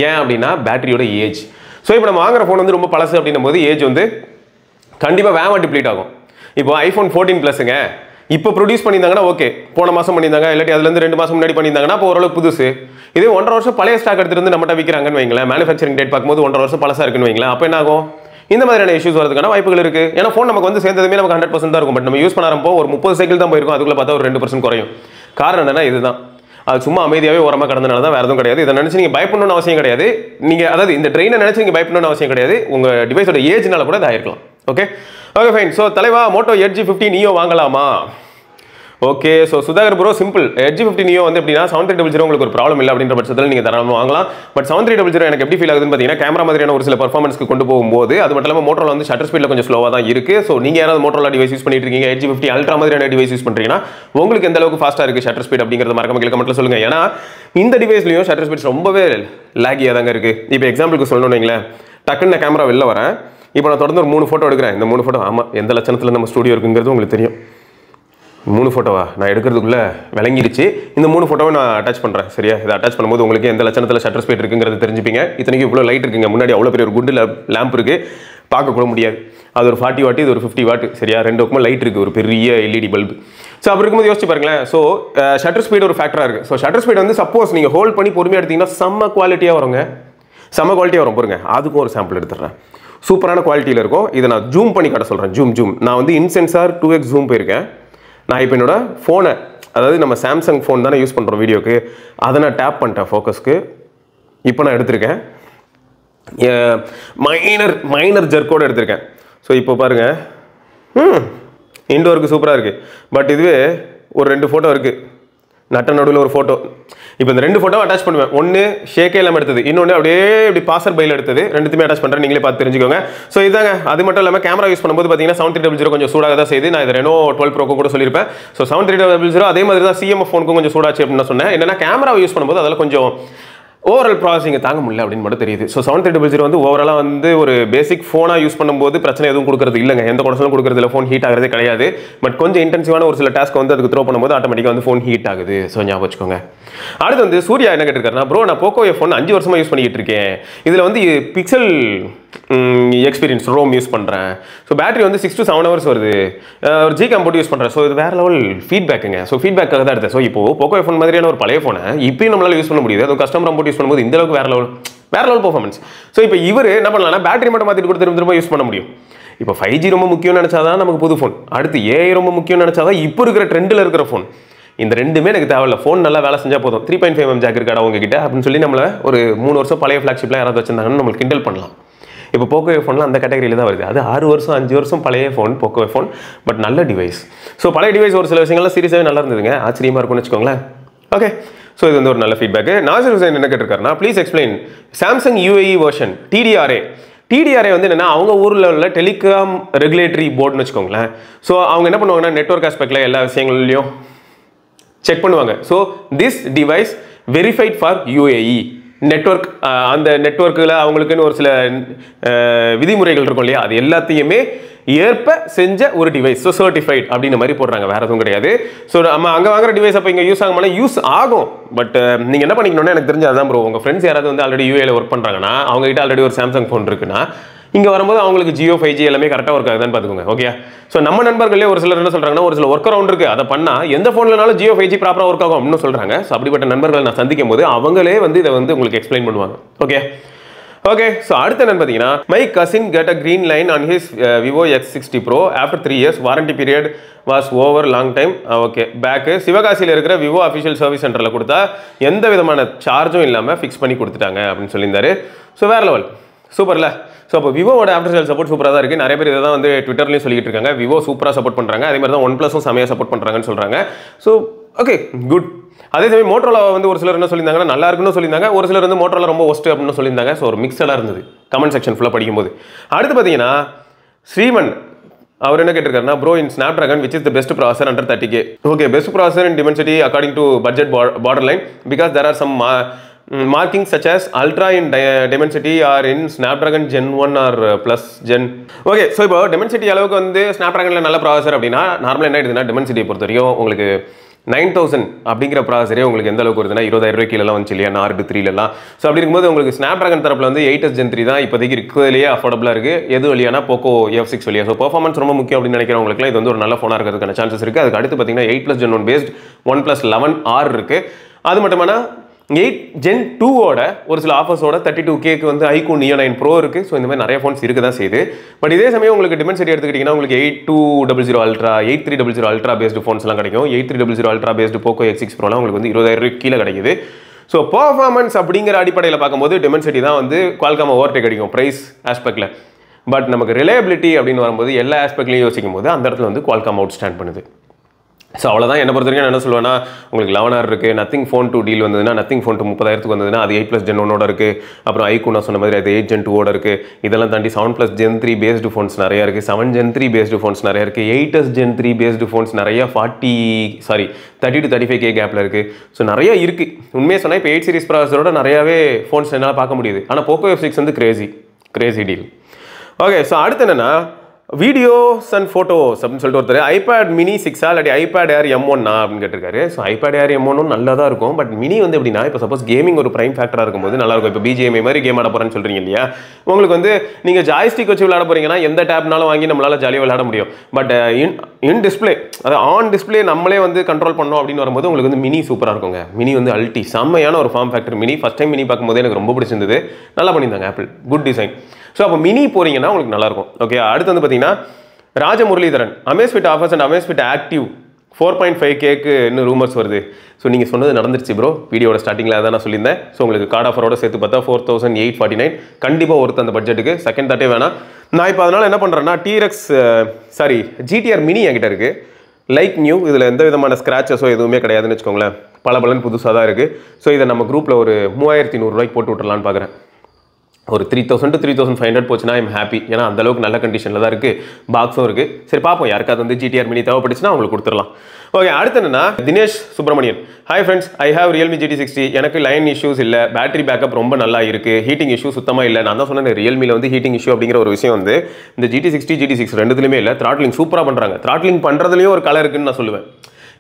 ஏன் அப்படின்னா பேட்டரியோட ஏஜ். ஸோ இப்போ நம்ம வாங்குற ஃபோன் வந்து ரொம்ப பழசு அப்படின்னும் போது ஏஜ் வந்து கண்டிப்பாக வேகமாக டிப்ளீட் ஆகும். இப்போ iPhone 14 ப்ளஸுங்க இப்போ ப்ரொடியூஸ் பண்ணியிருந்தாங்கன்னா ஓகே, போன மாதம் பண்ணியிருந்தாங்க, இல்லாட்டி அதுலேருந்து 2 மாதம் முன்னாடி பண்ணியிருந்தாங்கன்னா அப்போ ஓரளவுக்கு புதுசு. இதே 1.5 வருஷம் பழைய ஸ்டாக் எடுத்துருந்து நம்மகிட்ட விற்கிறாங்கன்னு வைங்களேன், மேனுஃபேக்சரிங் டேட் பார்க்கும்போது 1.5 வருஷம் பழசாக இருக்குன்னு வைங்களேன், அப்போ என்ன ஆகும்? இந்த மாதிரியான இஷ்யூஸ் வரதுக்கான வாய்ப்புகள் இருக்கு. ஏன்னா ஃபோன் நமக்கு வந்து சேர்ந்ததுமே நமக்கு 100% தான் இருக்கும். பட் நம்ம யூஸ் பண்ணாரப்போ ஒரு 30 சைக்கிள் தான் போயிருக்கும், அதுக்குள்ள பார்த்தா ஒரு 2% குறையும். காரணம் என்னன்னா இதுதான், அது சும்மா அமைதியாகவே ஓரமாக கடந்தனால தான், வேறு எதுவும் கிடையாது. இதை நினச்சி நீங்கள் பயப்படணும்னு அவசியம் கிடையாது. நீங்கள் அதாவது இந்த ட்ரெயினை நினச்சி நீங்கள் பயப்படணும்னு அவசியம் கிடையாது. உங்கள் டிவைஸோட ஏஜ்னால கூட இதாயிருக்கலாம். Okay fine. ஸோ தலைவா Moto Edge 50 Neo வாங்கலாமா? Okay, so Sudhakar bro simple. Edge 50 Neo வந்து எப்படின்னா 7300 உங்களுக்கு ஒரு ப்ராப்ளம் இல்லை அப்படின்ற பட்சத்தில் நீங்கள் தாராளமாக வாங்கலாம். பட் 7300 எனக்கு எப்படி ஃபீல் ஆகுதுன்னு பார்த்தீங்கன்னா, கேமரா மாதிரியான ஒரு சில பர்ஃபார்மன்ஸ்க்கு கொண்டு போகும்போது, அது மட்டும் இல்லாமல் மோட்டோல வந்து ஷட்டர் ஸ்பீடில் கொஞ்சம் ஸ்லோவாக தான் இருக்குது. ஸோ நீங்கள் யாராவது மோட்டோல டிவைஸ் யூஸ் பண்ணிட்டு இருக்கீங்க, Edge 50 Ultra மாதிரியான டிவைஸ் யூஸ் பண்ணுறீங்கன்னா உங்களுக்கு எந்த அளவுக்கு ஃபாஸ்ட்டாக இருக்குது ஷட்டர் ஸ்பீட் அப்படிங்கிறது மறக்காம கீழே கமெண்ட்ல சொல்லுங்கள். ஏன்னா இந்த டிவைஸ்லையும் ஷட்டர் ஸ்பீட்ஸ் ரொம்பவே லாகியாக தாங்க இருக்குது. இப்போ எக்ஸாம்பிளுக்கு சொல்லணும்னு வைங்களேன், டக்குன்னு நான் கேமரா வெளில வரேன். இப்போ நான் தொடர்ந்து ஒரு 3 ஃபோட்டோ எடுக்கிறேன். இந்த 3 ஃபோட்டோ ஆமாம் எந்த லட்சணத்தில் நம்ம ஸ்டுடியோ இருக்குங்கிறது உங்களுக்கு தெரியும். 3 ஃபோட்டோவா நான் எடுக்கிறதுக்குள்ளே விளங்கிடுச்சு. இந்த 3 ஃபோட்டோவை நான் அட்டாச் பண்ணுறேன் சரியா. இதை அட்டாச் பண்ணும்போது உங்களுக்கு எந்த லட்சணத்தில் ஷட்டர் ஸ்பீட் இருக்குங்கிறது தெரிஞ்சுப்பீங்க. இத்தனைக்கும் இவ்வளோ லைட் இருக்குங்க, முன்னாடி அவ்வளோ பெரிய ஒரு குண்டு லேம்ப் இருக்குது, பார்க்கக்கூட முடியாது. அது ஒரு 40 வாட், இது ஒரு 50 வாட் சரியா. 2 பக்கமும் லைட் இருக்குது, ஒரு பெரிய LED பல்பு. ஸோ அப்படி இருக்கும்போது யோசிச்சு பாருங்களேன். ஸோ ஷட்டர் ஸ்பீட் ஒரு ஃபேக்டராக இருக்குது. ஸோ ஷட்டர் ஸ்பீட் வந்து சப்போஸ் நீங்கள் ஹோல்ட் பண்ணி பொறுமையாக எடுத்தீங்கன்னா செம்ம குவாலிட்டியாக வருங்க, செம்ம குவாலிட்டியாக வரும். பாருங்க, அதுக்கும் ஒரு சாம்பிள் எடுத்துடுறேன். சூப்பரான குவாலிட்டியில் இருக்கும். இதை நான் ஜூம் பண்ணி காட்ட சொல்கிறேன். ஜூம் நான் வந்து இன்சென்சார் 2x ஜூம் போயிருக்கேன். நான் இப்போ என்னோட ஃபோனை, அதாவது நம்ம சாம்சங் ஃபோன் தானே யூஸ் பண்ணுறோம் வீடியோக்கு, அதை நான் டேப் பண்ணிட்டேன் ஃபோக்கஸ்க்கு. இப்போ நான் எடுத்திருக்கேன், மைனர் ஜர்க்கோடு எடுத்திருக்கேன். ஸோ இப்போ பாருங்கள், இண்டோருக்கு சூப்பராக இருக்குது. பட் இதுவே ஒரு 2 ஃபோட்டோ இருக்குது, நட்ட நடுவில் ஒரு ஃபோட்டோ. இப்போ இந்த 2 ஃபோட்டோ அட்டாச் பண்ணுவேன். ஒன்று ஷேக்கே இல்லாமல் எடுத்தது, இன்னொன்று அப்படியே இப்படி பாசர் பையில் எடுத்தது. 2த்தையுமே அட்டாச் பண்ணுறேன், நீங்களே பார்த்து தெரிஞ்சுக்கோங்க. ஸோ இதாங்க. அது மட்டும் இல்லாமல் கேமரா யூஸ் பண்ணும்போது பார்த்தீங்கன்னா 7300 கொஞ்சம் சூடாக தான் செய்யுது. நான் இதை Reno 12 Pro கூட சொல்லியிருப்பேன். ஸோ 7300 அதே மாதிரி தான் CMF ஃபோனுக்கும் கொஞ்சம் சூடாச்சு அப்படின்னு நான் சொன்னேன். என்னன்னா கேமரா யூஸ் பண்ணும்போது அதில் கொஞ்சம் ஓவரால் ப்ராசஸிங் தாங்க முடியல அப்படின்னு மட்டும் தெரியுது. ஸோ 7300 வந்து ஓவராலாக வந்து ஒரு பேசிக் ஃபோனாக யூஸ் பண்ணும்போது பிரச்சனை எதுவும் கொடுக்குறது இல்லைங்க, எந்த குறைச்சலும் கொடுக்குறது இல்லை, ஃபோன் ஹீட் ஆகிறதே கிடையாது. பட் கொஞ்சம் இன்டென்சிவான ஒரு சில டாஸ்க் வந்து அதுக்கு த்ரோ பண்ணும்போது ஆட்டோமேட்டிக்காக வந்து ஃபோன் ஹீட் ஆகுது. ஸோ ஞாபகம் வச்சுக்கோங்க. அடுத்து வந்து சூர்யா என்ன கேட்டிருக்காருன்னா, ப்ரோ நான் போக்கோ ஃபோன் 5 வருஷமாக யூஸ் பண்ணிக்கிட்டு இருக்கேன், இதில் வந்து பிக்சல் எக்ஸ்பீரியன்ஸ் ரோம் யூஸ் பண்ணுறேன், ஸோ பேட்டரி வந்து 6 to 7 hours வருது, ஒரு ஜி கம்போர்ட் யூஸ் பண்ணுறேன், ஸோ இது வேறு லெவல் ஃபீட்பேக்குங்க. ஸோ ஃபீட்பேக்காக தான் எடுத்தேன். ஸோ இப்போ போக்கோ ஃபோன் மாதிரியான ஒரு பழைய ஃபோனை இப்பயும் நம்மளால் யூஸ் பண்ண முடியுது, அது கஸ்டமர் கம்போர்ட் யூஸ் பண்ணும்போது இந்த அளவுக்கு வேறு லெவல் பெர்ஃபார்மன்ஸ். ஸோ இப்போ இவர் என்ன பண்ணலாம்னா பேட்டரி மட்டும் மாற்றிட்டு கூட திரும்ப யூஸ் பண்ண முடியும். இப்போ 5G ரொம்ப முக்கியம்னு நினச்சாதான் நமக்கு புது ஃபோன், அடுத்து AI ரொம்ப முக்கியம்னு நினச்சாதான் இப்போ இருக்கிற ட்ரெண்டில் இருக்கிற ஃபோன். இந்த ரெண்டுமே எனக்கு தேவையில்ல, ஃபோன் நல்லா வேலை செஞ்சால் போதும். 3.5mm ஜாக் இருக்காடா உங்ககிட்ட அப்படின்னு சொல்லி நம்மளை ஒரு 3 வருஷம் பழைய ஃப்ளாக்ஷிப்லாம் யாராவது வச்சிருந்தாங்கன்னு நம்மளுக்கு கிண்டல் பண்ணலாம். இப்போ போக்கோ ஃபோன்லாம் அந்த கேட்டகரியில் தான் வருது. அது 6 வருஷம் 5 வருஷம் பழைய ஃபோன் போக்கோ ஃபோன், பட் நல்ல டிவைஸ். ஸோ பழைய டிவைஸ் ஒரு சில விஷயங்கள்லாம் சீரியஸாகவே நல்லா இருந்ததுங்க, ஆச்சரியமாக இருக்கும்னு வச்சுக்கோங்களேன். ஓகே, ஸோ இது வந்து ஒரு நல்ல ஃபீட்பேக். நாசிர் ஹுசைன் என்ன கேட்டிருக்காருன்னா, please explain Samsung UAE version TDRA வந்து என்னன்னா அவங்க ஊரில் உள்ள டெலிகாம் ரெகுலேட்டரி போர்டுன்னு வச்சுக்கோங்களேன். ஸோ அவங்க என்ன பண்ணுவாங்கன்னா நெட்வொர்க் ஆஸ்பெக்டில் எல்லா விஷயங்கள்லையும் செக் பண்ணுவாங்க. So this device verified for UAE network, அந்த நெட்வொர்க்கில் அவங்களுக்குன்னு ஒரு சில விதிமுறைகள் இருக்கும் இல்லையா, அது எல்லாத்தையுமே ஏற்ப செஞ்ச ஒரு டிவைஸ். ஸோ சர்டிஃபைட் அப்படின்ற மாதிரி போடுறாங்க, வேறு எதுவும் கிடையாது. ஸோ நம்ம அங்கே வாங்குற டிவைஸ் அப்போ இங்கே யூஸ் ஆகுமானா யூஸ் ஆகும். பட் நீங்கள் என்ன பண்ணிக்கணும்னா, எனக்கு தெரிஞ்சு அதான் ப்ரோ, உங்கள் ஃப்ரெண்ட்ஸ் யாராவது வந்து ஆல்ரெடி UAEல ஒர்க் பண்ணுறாங்கன்னா, அவங்ககிட்ட ஆல்ரெடி ஒரு சாம்சங் ஃபோன் இருக்குன்னா, இங்கே வரும்போது அவங்களுக்கு ஜியோ 5G எல்லாமே கரெக்டாக ஒர்க் ஆகுதுன்னு பார்த்துக்கோங்க. ஓகே, ஸோ நம்ம நண்பர்களே ஒரு சிலர் என்ன சொல்கிறாங்கன்னா, ஒரு சில ஒர்க் அரவுண்ட் இருக்குது, அதை பண்ணால் எந்த ஃபோன்லனாலும் ஜியோ 5G ப்ராப்பராக ஒர்க் ஆகும் அப்படின்னு சொல்கிறாங்க. ஸோ அப்படிப்பட்ட நண்பர்களை நான் சந்திக்கும் போது அவங்களே வந்து இதை வந்து உங்களுக்கு எக்ஸ்பிளைன் பண்ணுவாங்க. ஓகே, ஸோ அடுத்து என்னன்னு பார்த்தீங்கன்னா, my cousin get a green line on his Vivo X60 Pro after 3 years warranty period was over long time. Okay, பேக்கு சிவகாசியில் இருக்கிற விவோ அஃபிஷியல் சர்வீஸ் சென்டரில் கொடுத்தா எந்த விதமான சார்ஜும் இல்லாமல் ஃபிக்ஸ் பண்ணி கொடுத்துட்டாங்க அப்படின்னு சொல்லியிருந்தாரு. ஸோ வேறு லெவல், சூப்பர்ல. ஸோ அப்போ விவோட ஆஃப்டர் சேல் சப்போர்ட் சூப்பராக தான் இருக்குது. நிறைய பேர் இதை தான் வந்து ட்விட்டர்லையும் சொல்லிட்டு இருக்காங்க, விவோ சூப்பராக சப்போர்ட் பண்ணுறாங்க, அதே மாதிரி தான் OnePlusம் செமையாக சப்போர்ட் பண்ணுறாங்கன்னு சொல்கிறாங்க. So okay, good. அதே சமயம் மோட்டரோலா வந்து ஒரு சிலர் என்ன சொல்லியிருந்தாங்கன்னா நல்லா இருக்குன்னு சொல்லியிருந்தாங்க, ஒரு சிலர் வந்து மோட்டரோலா ரொம்ப ஒஸ்ட் அப்படின்னு சொல்லியிருந்தாங்க. ஸோ ஒரு மிக்சடாக இருந்தது கமெண்ட் செக்ஷன் ஃபுல்லாக படிக்கும்போது. அடுத்து பார்த்தீங்கன்னா ஸ்ரீமன் அவர் என்ன கேட்டிருக்காருன்னா, bro in Snapdragon which is the best processor under 30K. Okay, best processor in Dimensity according to budget border line because there are some markings such as ultra in dimensity or in Snapdragon Gen 1 or plus Gen. Okay, so இப்போ Dimensity அளவுக்கு வந்து ஸ்னாப்ட்ராகனில் நல்ல ப்ராசர் அப்படின்னா நார்மலாக என்ன ஆயிடுதுன்னா, Dimensity பொறுத்த வரைக்கும் உங்களுக்கு 9000 அப்படிங்கிற ப்ராசரே உங்களுக்கு எந்த அளவுக்கு வருதுன்னா 20,000 கீழெல்லாம் வந்துச்சு இல்லையா, நார்டு 3லலாம். ஸோ அப்படி இருக்கும்போது உங்களுக்கு ஸ்னாப்ட்ராகன் தரப்பில் வந்து 8s Gen 3 தான் இப்போதைக்கு இருக்கிறதுலேயே அஃபோர்டபுளாக இருக்குது. எது வழியானா போக்கோ F6 வழியா. ஸோ பர்ஃபார்மன்ஸ் ரொம்ப முக்கியம் அப்படின்னு நினைக்கிறவங்களுக்குலாம் இது வந்து ஒரு நல்ல ஃபோனாக இருக்கிறதுக்கான சான்சஸ் இருக்குது. அதுக்கு அடுத்து பார்த்தீங்கன்னா 8+ Gen 1 பேஸ்ட் OnePlus 11R இருக்குது. அது மட்டுமானா 8 Gen 2ஓட ஒரு சில ஆஃபர்ஸோட 32Kக்கு வந்து iQOO Neo 9 Pro இருக்குது. ஸோ இந்த மாதிரி நிறைய ஃபோன்ஸ் இருக்க தான் செய்யுது. பட் இதே சமயம் உங்களுக்கு Dimensity எடுத்துக்கிட்டிங்கன்னா உங்களுக்கு 8200 Ultra 8300 Ultra பேஸ்டு ஃபோன்ஸ்லாம் கிடைக்கும். 8300 Ultra பேஸ்டு போக்கோ X6 Proலாம் உங்களுக்கு வந்து 20,000 கீழே கிடைக்குது. ஸோ பர்ஃபார்மன்ஸ் அப்படிங்கிற அடிப்படையில் பார்க்கும்போது Dimensity தான் வந்து குவால்காம் ஓவர்டேக் கிடைக்கும் ப்ரைஸ் ஆஸ்பெக்டில். பட் நமக்கு ரிலையபிலிட்டி அப்படின்னு வரும்போது எல்லா ஆஸ்பெக்ட்லையும் யோசிக்கும் போது அந்த இடத்துல வந்து குவால்காம் அவுட் ஸ்டாண்ட் பண்ணுது. ஸோ அவ்வளோதான். என்ன பொறுத்த வரைக்கும் என்ன சொல்லுவேன்னா, உங்களுக்கு 11R இருக்குது, நத்திங் ஃபோன் 2 டீல் வந்ததுன்னா, நத்திங் ஃபோன் 2 30,000 வந்ததுன்னா அது 8+ Gen 1ஓட இருக்குது. அப்புறம் iQOO நான் சொன்ன மாதிரி அது 8 Gen 2ஓட இருக்குது. இதெல்லாம் தாண்டி 7+ Gen 3 பேஸ்டு ஃபோன்ஸ் நிறையா இருக்குது, 7 Gen 3 பேஸ்டு ஃபோன்ஸ் நிறையா இருக்குது, 8s Gen 3 பேஸ்டு ஃபோன்ஸ் நிறையா 30 to 35K கேப்பில் இருக்குது. ஸோ நிறையா இருக்குது. உண்மையாக சொன்னால் இப்போ 8 சீரிஸ் ப்ராசஸரோட நிறையாவே ஃபோன்ஸ் என்னால் பார்க்க முடியுது. ஆனால் போக்கோ F6 வந்து கிரேசி டீல். ஓகே, ஸோ அடுத்து என்னென்னா வீடியோஸ் அண்ட் ஃபோட்டோஸ் அப்படின்னு சொல்லிட்டு ஒருத்தர் iPad mini 6 இல்லாட்டி iPad Air M1 அப்படின்னு கேட்டிருக்காரு. ஸோ iPad Air M1 நல்லா தான் இருக்கும். பட் மினி வந்து எப்படின்னா, இப்போ சப்போஸ் கேமிங் ஒரு ப்ரைம் ஃபேக்டராக இருக்கும்போது நல்லாயிருக்கும். இப்போ BGMI மாதிரி கேம் ஆட போகிறேன்னு சொல்கிறீங்க இல்லையா, உங்களுக்கு வந்து நீங்கள் ஜாய்ஸ்டிக் வச்சு விளையாட போகிறீங்கன்னா எந்த டேப்னாலும் வாங்கி நம்மளால் ஜாலியாக விளையாட முடியும். பட் இன் டிஸ்பிளே, அது ஆன் டிஸ்பிளே நம்மளே வந்து கண்ட்ரோல் பண்ணோம் அப்படின்னு வரும்போது உங்களுக்கு வந்து மினி சூப்பராக இருக்குங்க. மினி வந்து அல்டி செம்மையான ஒரு form factor mini. First time mini பார்க்கும்போது எனக்கு ரொம்ப பிடிச்சிருந்தது. நல்லா பண்ணியிருந்தாங்க ஆப்பிள், குட் டிசைன். ஸோ அப்போ மினி போகிறீங்கன்னா உங்களுக்கு நல்லாயிருக்கும். ஓகே, அடுத்து வந்து பார்த்தீங்கன்னா Rajamuralidharan Amazfit offers and Amazfit active 4.5Kக்கு இன்னும் ரூமர்ஸ் வருது. ஸோ நீங்கள் சொன்னது நடந்துருச்சு ப்ரோ, வீடியோட ஸ்டார்டிங்கில் அதான் நான் சொல்லியிருந்தேன். ஸோ உங்களுக்கு கார்டு ஆஃபரோட சேர்த்து பார்த்தா 4,849 கண்டிப்பாக ஒருத்த அந்த பட்ஜெட்டுக்கு. செகண்ட் தாட்டே வேணாம். நான் இப்போ அதனால் என்ன பண்ணுறேன்னா GTR மினி என்கிட்ட இருக்குது, லைக் நியூ. இதில் எந்த விதமான ஸ்க்ராச்சஸோ எதுவுமே கிடையாதுன்னு வச்சுக்கோங்களேன். பல புதுசாக தான் இருக்குது. ஸோ இதை நம்ம குரூப்பில் ஒரு 3,300 ரூபாய்க்கு போட்டு விட்டுறலான்னு பார்க்குறேன். ஒரு 3000 to 3500 போச்சுன்னா ஐம் ஹாப்பி. ஏன்னா அந்த அளவுக்கு நல்ல கண்டிஷனில் தான் இருக்குது, பாக்ஸும் இருக்குது. சரி பார்ப்போம், யாருக்காவது வந்து GTR மினி தேவைப்பட்டுச்சுன்னா அவங்களுக்கு கொடுத்துடலாம். ஓகே, அடுத்து என்னன்னா Dinesh Subramanian. Hi friends, I have Realme GT60. எனக்கு லைன் இஷ்யூஸ் இல்லை, பேட்டரி பேக்கப் ரொம்ப நல்லா இருக்குது, ஹீட்டிங் இஷ்யூ சுத்தமாக இல்லை. நான் தான் சொன்னேன் ரியல்மியில் வந்து ஹீட்டிங் இஷ்யூ அப்படிங்கிற ஒரு விஷயம் வந்து இந்த GT60 GT6 ரெண்டுத்துலையுமே இல்லை. த்ராட்லிங் சூப்பராக பண்ணுறாங்க. த்ராட்லிங் பண்ணுறதுலையும் ஒரு கலர் இருக்குன்னு நான் சொல்லுவேன்.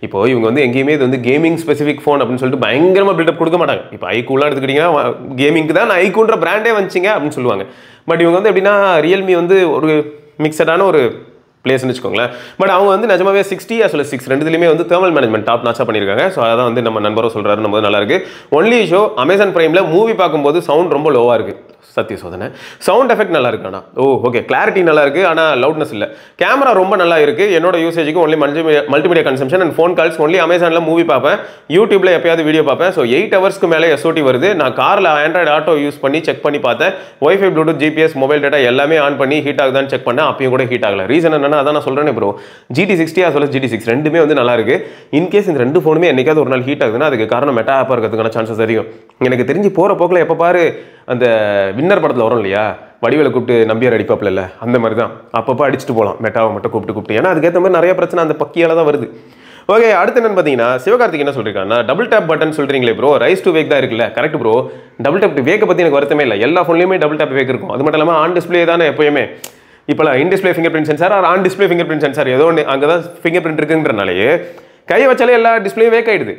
இப்போ இவங்க வந்து எங்கேயுமே இது வந்து கேமிங் ஸ்பெசிஃபிக் ஃபோன் அப்படின்னு சொல்லிட்டு பயங்கரமாக பில்டப் கொடுக்க மாட்டாங்க. இப்போ ஐக்கூலாம் எடுத்துக்கிட்டிங்கன்னா கேமிங்க்கு தான் நான் ஐக்கூன்ற பிராண்டே வந்துச்சிங்க அப்படின்னு சொல்லுவாங்க. பட் இவங்க வந்து எப்படின்னா ரியல்மி வந்து ஒரு மிக்சடான ஒரு பிளேஸ்னு வச்சுக்கோங்களேன். பட் அவங்க வந்து நிஜமாவே 60 as well as 6 ரெண்டுத்துலையுமே வந்து தேர்மல் மேனேஜ்மெண்ட் டாப் நாச்சாக பண்ணியிருக்காங்க. ஸோ அதான் வந்து நம்ம நண்பரும் சொல்கிறாரு, நம்ம நல்லா இருக்குது. ஒன்லி ஷோ அமேசான் பிரைமில் மூவி பார்க்கும்போது சவுண்ட் ரொம்ப லோவாக இருக்குது. சத்திய சோதனை. சவுண்ட் எஃபெக்ட் நல்லா இருக்கு. ஆனால் ஓகே, கிளாரிட்டி நல்லா இருக்குது, ஆனால் லவுட்னஸ் இல்லை. கேமரா ரொம்ப நல்லா இருக்குது. என்னோட யூசேஜுக்கு only multimedia consumption and phone calls only அமேசானில் மூவி பார்ப்பேன், யூடியூப்பில் எப்பயாவது வீடியோ பார்ப்பேன். ஸோ 8 ஹவர்ஸ்க்கு மேலே SOT வருது. நான் காரில் ஆண்ட்ராய்டு ஆட்டோ யூஸ் பண்ணி செக் பண்ணி பார்த்தேன். Wifi, Bluetooth, GPS, mobile data எல்லாமே ஆன் பண்ணி ஹீட் ஆகுதான்னு செக் பண்ணேன். அப்பயும் கூட ஹீட் ஆகலை. ரீசன் என்னன்னா அதான் நான் சொல்கிறேன் bro, GT60 as well as GT6 ரெண்டுமே வந்து நல்லா இருக்குது. இன்கேஸ் இந்த ரெண்டு ஃபோனுமே என்னைக்காவது ஒரு நாள் ஹீட் ஆகுதுன்னா அதுக்கு காரணம் மெட்டா ஆப்பாக இருக்கிறதுக்கான சான்சஸ் அதிகம். எனக்கு தெரிஞ்சு போகிற போக்கில் எப்போ பாரு அந்த வின்னர் படத்தில் வரும் இல்லையா, வடிவேலை கூப்பிட்டு நம்பியார் அடிப்பாப்பில் இல்லை, அந்த மாதிரி தான் அப்பப்போ அடிச்சுட்டு போகலாம் மெட்டாவை மட்டும் கூப்பிட்டு. ஏன்னா அதுக்கேற்ற மாதிரி நிறைய பிரச்சனை அந்த பக்கியால் தான் வருது. ஓகே, அடுத்து என்னன்னு பார்த்தீங்கன்னா சிவகார்த்திக் என்ன சொல்லியிருக்காங்கன்னா டபுள் டேப் பட்டன் சொல்கிறீங்களே ப்ரோ, ரைஸ் டு வேக் தான் இருக்குல்ல. கரெக்ட் ப்ரோ, டபுள் டேப் வேக்கை பற்றி எனக்கு வருத்தமே இல்லை. எல்லா ஃபோன்லையுமே டபுள் டேப் வேக் இருக்கும். அது மட்டும் இல்லாமல் ஆன் டிஸ்பிளே தானே எப்போயுமே. இப்போலாம் in display fingerprint sensor or on display fingerprint sensor ஏதோ ஒன்று அங்கே தான் ஃபிங்கர் பிரிண்ட் இருக்குன்றனாலேயே கையை வச்சாலே எல்லா டிஸ்பிளேயும் வேக் ஆகிடுது.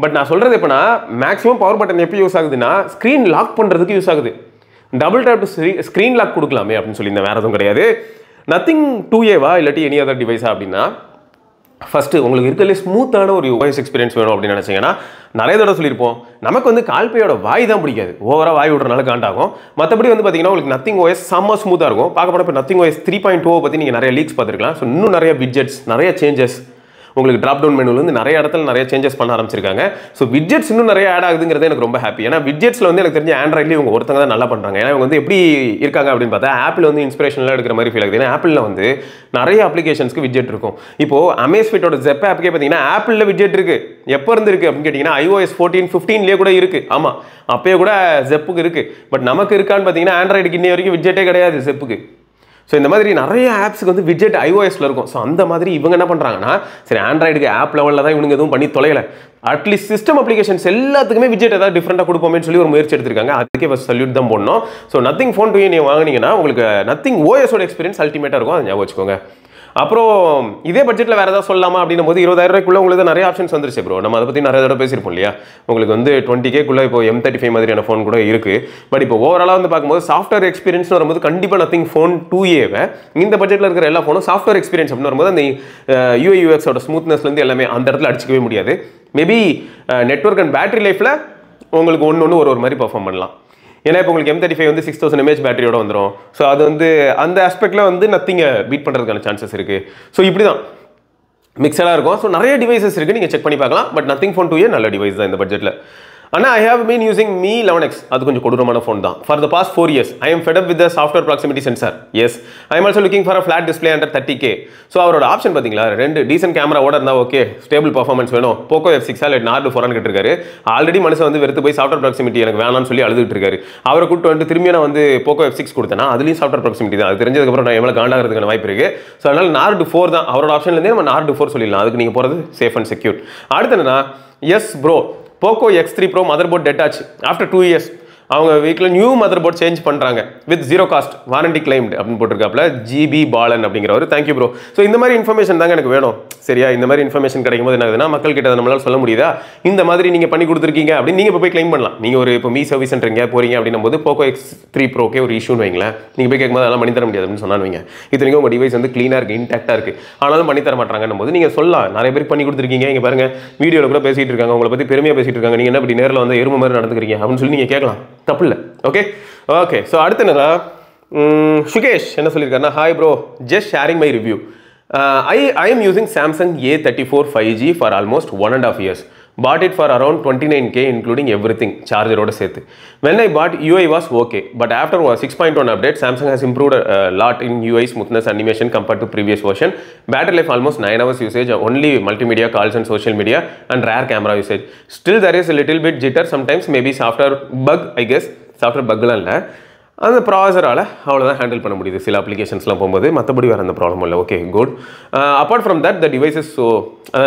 பட் நான் சொல்கிறது எப்போனா மேக்ஸிமம் பவர் பட்டன் எப்போ யூஸ் ஆகுதுன்னா ஸ்க்ரீன் லாக் பண்ணுறதுக்கு யூஸ் ஆகுது. டபுள் டேப் ஸ்க்ரீன் லாக் கொடுக்கலாமே அப்படின்னு சொல்லியிருந்தேன், வேறு எதுவும் கிடையாது. நத்திங் 2A இல்லாட்டி எனி அதர் டிவைஸா அப்படின்னா ஃபஸ்ட்டு உங்களுக்கு இருக்கிறதுலே ஸ்மூத்தான ஒரு வாய்ஸ் எக்ஸ்பீரியன்ஸ் வேணும் அப்படின்னு நினச்சிங்கன்னா நிறைய தடவை சொல்லியிருப்போம், நமக்கு வந்து கால்பேயோட வாய் தான் பிடிக்காது, ஓவராக வாய் விடுறதுனால காண்டாகும். மற்றபடி வந்து பார்த்தீங்கன்னா உங்களுக்கு நத்திங் OS செம்ம ஸ்மூத்தாக இருக்கும். பார்க்க போனால் இப்போ நத்திங் OS 3.0 பற்றி நீங்கள் நிறைய லீக்ஸ் பார்த்துருக்கலாம். ஸோ இன்னும் நிறைய விட்ஜெட்ஸ், நிறைய சேஞ்சஸ், உங்களுக்கு ட்ராப் டவுன் மெனுவில் வந்து நிறைய இடத்துல நிறைய சேஞ்சஸ் பண்ண ஆரம்பிச்சிருக்காங்க. ஸோ விட்ஜெட்ஸ் இன்னும் நிறைய ஆட் ஆகுதுங்கிறது எனக்கு ரொம்ப ஹாப்பி. ஏன்னா விட்ஜெட்ஸில் வந்து எனக்கு தெரிஞ்ச ஆண்ட்ராய்ட்லேயும் இவங்க ஒருத்தங்க தான் நல்லா பண்ணுறாங்க. ஏன்னா இவங்க வந்து எப்படி இருக்காங்க அப்படின்னு பார்த்தா ஆப்பிள் வந்து இன்ஸ்பிரேஷனலாக எடுக்கிற மாதிரி ஃபீல் ஆகுது. ஏன்னா ஆப்பிளில் வந்து நிறைய அப்ளிகேஷன்ஸ்க்கு விட்ஜெட் இருக்கும். இப்போது அமேஸ்ஃபிட்டோட ஜெப் ஆப்புக்கே பார்த்தீங்கன்னா ஆப்பிளில் விட்ஜெட் இருக்குது. எப்போ இருந்து இருக்குது அப்படின்னு கேட்டிங்கன்னா iOS 14, 15 கூட இருக்குது. ஆமாம், அப்போயே கூட ஜெப்புக்கு இருக்குது. பட் நமக்கு இருக்கான்னு பார்த்தீங்கன்னா ஆண்ட்ராய்டுக்கு இன்னி வரைக்கும் விட்ஜெட்டே கிடையாது ஜெப்புக்கு. ஸோ இந்த மாதிரி நிறைய ஆப்ஸுக்கு வந்து விட்ஜெட் iOSல இருக்கும். ஸோ அந்த மாதிரி இவங்க என்ன பண்ணுறாங்கன்னா சரி ஆண்ட்ராய்டுக்கு ஆப் லெவலில் தான் இவங்க எதுவும் பண்ணி தொலையலை, அட்லீஸ்ட் சிஸ்டம் அப்ளிகேஷன்ஸ் எல்லாத்துக்குமே விட்ஜெட் ஏதாவது டிஃப்ரெண்ட்டாக கொடுப்போமேன்னு சொல்லி ஒரு முயற்சி எடுத்திருக்காங்க. அதுக்கே ஃபஸ்ட் சல்யூட் தான் போடணும். ஸோ நத்திங் ஃபோன் 2 நீங்கள் வாங்கினீங்கன்னா உங்களுக்கு நத்திங் OSோட எக்ஸ்பீரியன்ஸ் அல்டிமேட்டாக இருக்கும், அதை ஞாபகம் வச்சுக்கோங்க. அப்புறம் இதே பட்ஜெட்டில் வேறு ஏதாவது சொல்லலாமா அப்படின்னும் போது 20,000 ரூபாய்க்குள்ள உங்களுக்கு நிறைய ஆப்ஷன்ஸ் வந்துருச்சு ப்ரோ. நம்ம அதை பற்றி நிறைய தடவை பேசியிருப்போம் இல்லையா. உங்களுக்கு வந்து 20K இப்போ M35 மாதிரியான ஃபோன் கூட இருக்குது. பட் இப்போ ஓவராலாக வந்து பார்க்கும்போது சாஃப்ட்வேர் எக்ஸ்பீரியன்ஸ் வரும்போது கண்டிப்பாக நத்திங் ஃபோன் 2A இந்த பட்ஜெட்டில் இருக்கிற எல்லா ஃபோனும் சாஃப்ட்வேர் எக்ஸ்பீரியன்ஸ் அப்படின்னு வரும்போது அந்த UI UXோட ஸ்மூத்னஸ்லேருந்து எல்லாமே அந்த இடத்துல அடிச்சிக்கவே முடியாது. மேபி நெட்வொர்க் அண்ட் பேட்டரி லைஃப்பில் உங்களுக்கு ஒன்று ஒரு மாதிரி பர்ஃபார்ம் பண்ணலாம். ஏன்னா இப்போ உங்களுக்கு M35 வந்து 6000 mAh பேட்டரியோட வந்துடும். ஸோ அது வந்து அந்த ஆஸ்பெக்டில் வந்து நத்திங்கை பீட் பண்ணுறதுக்கான சான்சஸ் இருக்குது. ஸோ இப்படி தான் மிக்சடாக இருக்கும். ஸோ நிறைய டிவைசஸ் இருக்குது, நீங்கள் செக் பண்ணி பார்க்கலாம். பட் நத்திங் ஃபோன் 2A நல்ல டிவைஸ் தான் இந்த பட்ஜெட்டில். ஆனால் I have been using Mi 11X. அது கொஞ்சம் கொடூரமான ஃபோன் தான். For the past 4 years I am fed up with the software proximity sensor. Yes, I am also looking for a flat display under 30K. So அவரோட option பார்த்தீங்களா, 2 decent கேமராவோட இருந்தால் okay, stable performance வேணும். Poco F6 இல்லை Nord 4 கேட்டிருக்காரு. Already மனுஷன் வந்து வெறுத்து போய் சாஃப்ட்வேர் ப்ராக்சிமிட்டி எனக்கு வேணாம்னு சொல்லி அழுதுட்டு இருக்காரு. அவரை கூப்பிட்டு வந்து திரும்பி நான் வந்து Poco F6 கொடுத்தேன்னா அதுலேயும் சாஃப்ட்வேர் ப்ராக்சிமிட்டி தான். அது தெரிஞ்சதுக்கப்புறம் நான் எவ்வளோ காண்டாகிறதுக்கான வாய்ப்பு இருக்குது. ஸோ அதனால் Nord 4 தான் அவரோட ஆப்ஷன்லேருந்தே நம்ம Nord 4 சொல்லிடலாம். அதுக்கு நீங்கள் போகிறது சேஃப் அண்ட் செக்யூர். அடுத்து என்னன்னா yes bro, Poco X3 Pro motherboard detach after 2 years. அவங்க வீட்டில் நியூ மதர் போர்ட் சேஞ்ச் பண்ணுறாங்க வித் 0 காஸ்ட் வாரண்டி கிளைம்டு அப்படின்னு போட்டிருக்காப்புல GB பாலன் அப்படிங்கிறவர். Thank you bro. ஸோ இந்த மாதிரி இன்ஃபர்மேஷன் தாங்க எனக்கு வேணும். சரியா, இந்த மாதிரி இன்ஃபர்மேஷன் கிடைக்கும் போது என்ன ஆகுதுன்னா மக்கள் கிட்ட நம்மளால சொல்ல முடியுதா, இந்த மாதிரி நீங்கள் பண்ணி கொடுத்துருக்கீங்க அப்படின்னு நீங்கள் இப்போ போய் கிளைம் பண்ணலாம். நீங்கள் ஒரு இப்போ மீ சர்வீஸ்ன்றீங்க போறீங்க அப்படின்னும் போது Poco X3 Proக்கே ஒரு இஷ்யூன்னு வைங்களேன், நீங்கள் போய் கேட்கும்போது அதெல்லாம் பண்ணி தர முடியாது அப்படின்னு சொன்னாங்க. இத்தனைக்கும் உங்கள் டிவைஸ் வந்து க்ளீனாக இருக்குது, இன்டாக்டாக இருக்குது, ஆனாலும் பண்ணி தர மாட்டாங்கன்னும் போது நீங்கள் சொல்லலாம் நிறைய பேர் பண்ணி கொடுத்துருக்கீங்க, இங்கே பாருங்கள் வீடியோவில் கூட பேசிகிட்டு இருக்காங்க, உங்களை பற்றி பெருமையாக பேசிகிட்டு இருக்காங்க, நீங்கள் என்ன இப்படி நேரில் வந்து எருமை மாதிரி நடந்துக்கிறீங்க அப்படின்னு சொல்லி நீங்கள் கேட்கலாம், தப்பு இல்லை. ஓகே. ஸோ அடுத்து என்னன்னா சுகேஷ் என்ன சொல்லியிருக்காருன்னா, hi bro, just sharing my review. I am using Samsung A34 5G for almost 1.5 years. Bought it for around 29K including everything, charger oda sethu. When I bought, UI was okay, but after 6.1 update, Samsung has improved a lot in UI smoothness animation compared to previous version. Battery life almost 9 hours usage, only multimedia calls and social media and rare camera usage. Still there is a little bit jitter sometimes, maybe software bug, I guess. Software bug la illa. அந்த ப்ராசரால் அவ்வளோதான் handle பண்ண முடியுது சில அப்ளிகேஷன்ஸ்லாம் போகும்போது. மற்றபடி வேறு அந்த problem இல்லை. Okay good. Apart from that the devices so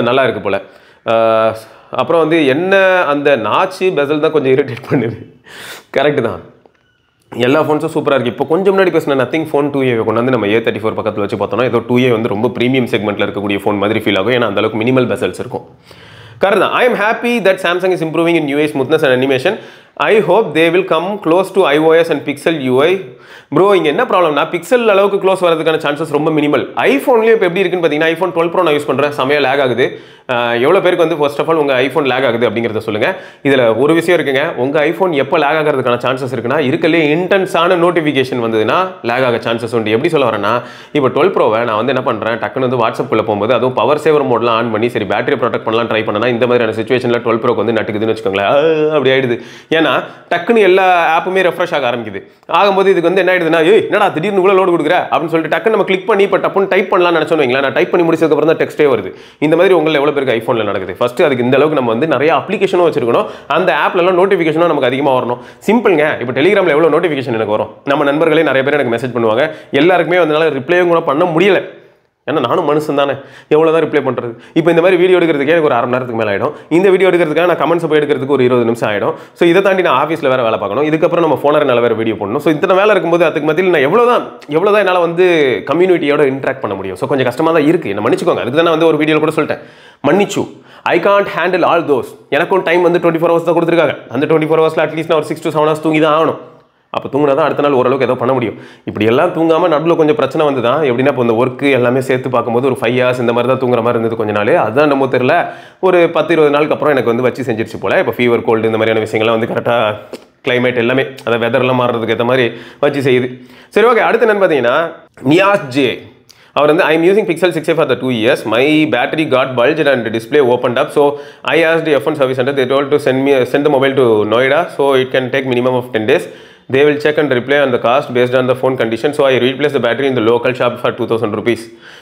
நல்லா இருக்குது போல். அப்புறம் வந்து என்ன அந்த நாச்சு பெசல் தான் கொஞ்சம் இரிட்டேட் பண்ணுது. கரெக்டு தான், எல்லா ஃபோன்ஸும் சூப்பராக இருக்குது. இப்போ கொஞ்சம் முன்னாடி பேசின நத்திங் ஃபோன் 2A கொண்டு வந்து நம்ம A34 பக்கத்தில் வச்சு பார்த்தோம்னா ஏதோ 2A வந்து ரொம்ப ப்ரீமியம் செக்மெண்ட்டில் இருக்கக்கூடிய ஃபோன் மாதிரி ஃபீல் ஆகும். ஏன்னா அந்தளவுக்கு மினிமல் பெசல்ஸ் இருக்கும். கரெக்ட் தான். I am happy that Samsung is improving in UI smoothness and animation. I hope they will come close to iOS and pixel UI. Bro இங்கே என்ன ப்ராப்ளம்னா பிக்சல் அளவுக்கு க்ளோஸ் வரதுக்கான சான்சஸ் ரொம்ப மினிமல். ஐஃபோன்லேயும் இப்போ எப்படி இருக்குன்னு பார்த்தீங்கன்னா iPhone 12 Pro நான் யூஸ் பண்ணுறேன், செமையாக லேக் ஆகுது. எவ்வளோ பேருக்கு வந்து ஃபர்ஸ்ட் ஆஃப் ஆல் உங்கள் ஐஃபோன் லேக் ஆகுது அப்படிங்கிறத சொல்லுங்கள். இதில் ஒரு விஷயம் இருக்குங்க, உங்கள் ஐஃபோன் எப்போ லேக் ஆகிறதுக்கான சான்சஸ் இருக்குன்னா இருக்கலே இன்டென்ஸான நோட்டிஃபிகேஷன் வந்ததுன்னா லேக் ஆக சான்சஸ் உண்டு. எப்படி சொல்ல வரேன்னா இப்போ 12 Proவை நான் வந்து என்ன பண்ணுறேன், டக்குன்னு வந்து வாட்ஸ்அப்பில் போகும்போது அதுவும் பவர் சேவர் மோட்லாம் ஆன் பண்ணி சரி பேட்டரி ப்ரொடெக்ட் பண்ணலாம் ட்ரை பண்ணனா இந்த மாதிரியான சுச்சுவேஷனில் 12 Proக்கு வந்து நட்டுக்குதுன்னு வச்சுக்கோங்களேன், அப்படி ஆயிடுது. ஏன்னா டக்குன்னு எல்லா ஆப்புமே ரெஃப்ரெஷ் ஆக ஆரம்பிக்குது. ஆகும்போது இதுக்கு வந்து என்ன ஆயிடுதுன்னா என்னடா திடீர்னு கூட லோடு கொடுக்குற அப்படின்னு சொல்லிட்டு டக்குன்னு நம்ம கிளிக் பண்ணி இப்போ டப்புன்னு டைப் பண்ணலாம்னு நினச்சோன்னு வைங்களேன், நான் டைப் பண்ணி முடிச்சதுக்கப்புறம் தான் டெக்ஸ்ட்டே வருது. இந்த மாதிரி உங்களில் எவ்வளோ பேருக்கு ஐஃபோனில் நடக்குது? ஃபர்ஸ்ட் அதுக்கு இந்த அளவுக்கு நம்ம வந்து நிறைய அப்ளிகேஷனும் வச்சிருக்கணும், அந்த ஆப்லலாம் நோட்டிஃபிகேஷனும் நமக்கு அதிகமாக வரணும். சிம்பிள்ங்க. இப்போ டெலிகிராமில் எவ்வளோ நோட்டிஃபிகேஷன் எனக்கு வரும், நம்ம நண்பர்களே நிறைய பேர் எனக்கு மெசேஜ் பண்ணுவாங்க, எல்லாருக்குமே அதனால ரிப்ளையும் கூட பண்ண முடியல. ஏன்னா நானும் மனுஷன் தானே, எவ்வளோ தான் ரிப்ளை பண்ணுறது. இப்போ இந்த மாதிரி வீடியோ எடுக்கிறதுக்கே எனக்கு ஒரு 1/2 மணி நேரத்துக்கு மேலே ஆகிடும். இந்த வீடியோ எடுக்கிறதுக்காக நான் கமெண்ட்ஸ் போய் எடுக்கிறதுக்கு ஒரு 20 நிமிஷம் ஆகிடும். ஸோ இதை தாண்டி நான் ஆஃபீஸில் வேறு வேலை பார்க்கணும், இதுக்கப்புறம் நம்ம ஃபோனர் நல்ல வேறு வீடியோ பண்ணணும். ஸோ இத்தனை வேலை இருக்கும்போது அதுக்கு மத்தியில் நான் எவ்வளோ தான் என்னால் வந்து கம்யூனிட்டியோட இன்ட்ராக்ட் பண்ண முடியும். ஸோ கொஞ்சம் கஷ்டமாக தான் இருக்குது, என்ன மன்னிச்சுக்கோங்க. அதுக்கு தான் வந்து ஒரு வீடியோவில் கூட சொல்லிட்டேன், மன்னிச்சு I can't handle all those. எனக்கும் டைம் வந்து 24 hours தான் கொடுத்துருக்காங்க. அந்த 24 hours அட்லீஸ்ட் நான் ஒரு 6 to 7 hours தூங்கி தான் ஆகணும். அப்போ தூங்கினா தான் அடுத்த நாள் ஓரளவுக்கு ஏதோ பண்ண முடியும். இப்படி எல்லாம் தூங்காமல் நடுவில் கொஞ்சம் பிரச்சனை வந்து தான் எப்படின்னா இப்போ இந்த ஒர்க்கு எல்லாமே சேர்த்து பார்க்கும்போது ஒரு 5 hours இந்த மாதிரி தான் தூங்குற மாதிரி இருந்தது கொஞ்ச நாள். அதுதான் நம்ம தெரியல ஒரு 10-20 நாளுக்கு அப்புறம் எனக்கு வந்து வச்சு செஞ்சிருச்சு போல். இப்போ ஃபீவர் கோல்டு இந்த மாதிரியான விஷயங்கள்லாம் வந்து கரெக்டாக கிளைமேட் எல்லாமே அதை வெதர்லாம் மாறுறதுக்கு ஏற்ற மாதிரி வச்சு செய்யுது. சரி ஓகே, அடுத்து என்னன்னு பார்த்தீங்கன்னா நியாஸ் ஜே அவர் வந்து I'm using Pixel 6a for the 2 years. My battery got bulged and display opened up. So I asked the F1 service center. They told to send the mobile to Noida. So it can take minimum of 10 days. They will check and reply on the cost based on the phone condition. So I replaced the battery in the local shop for 2000 rupees.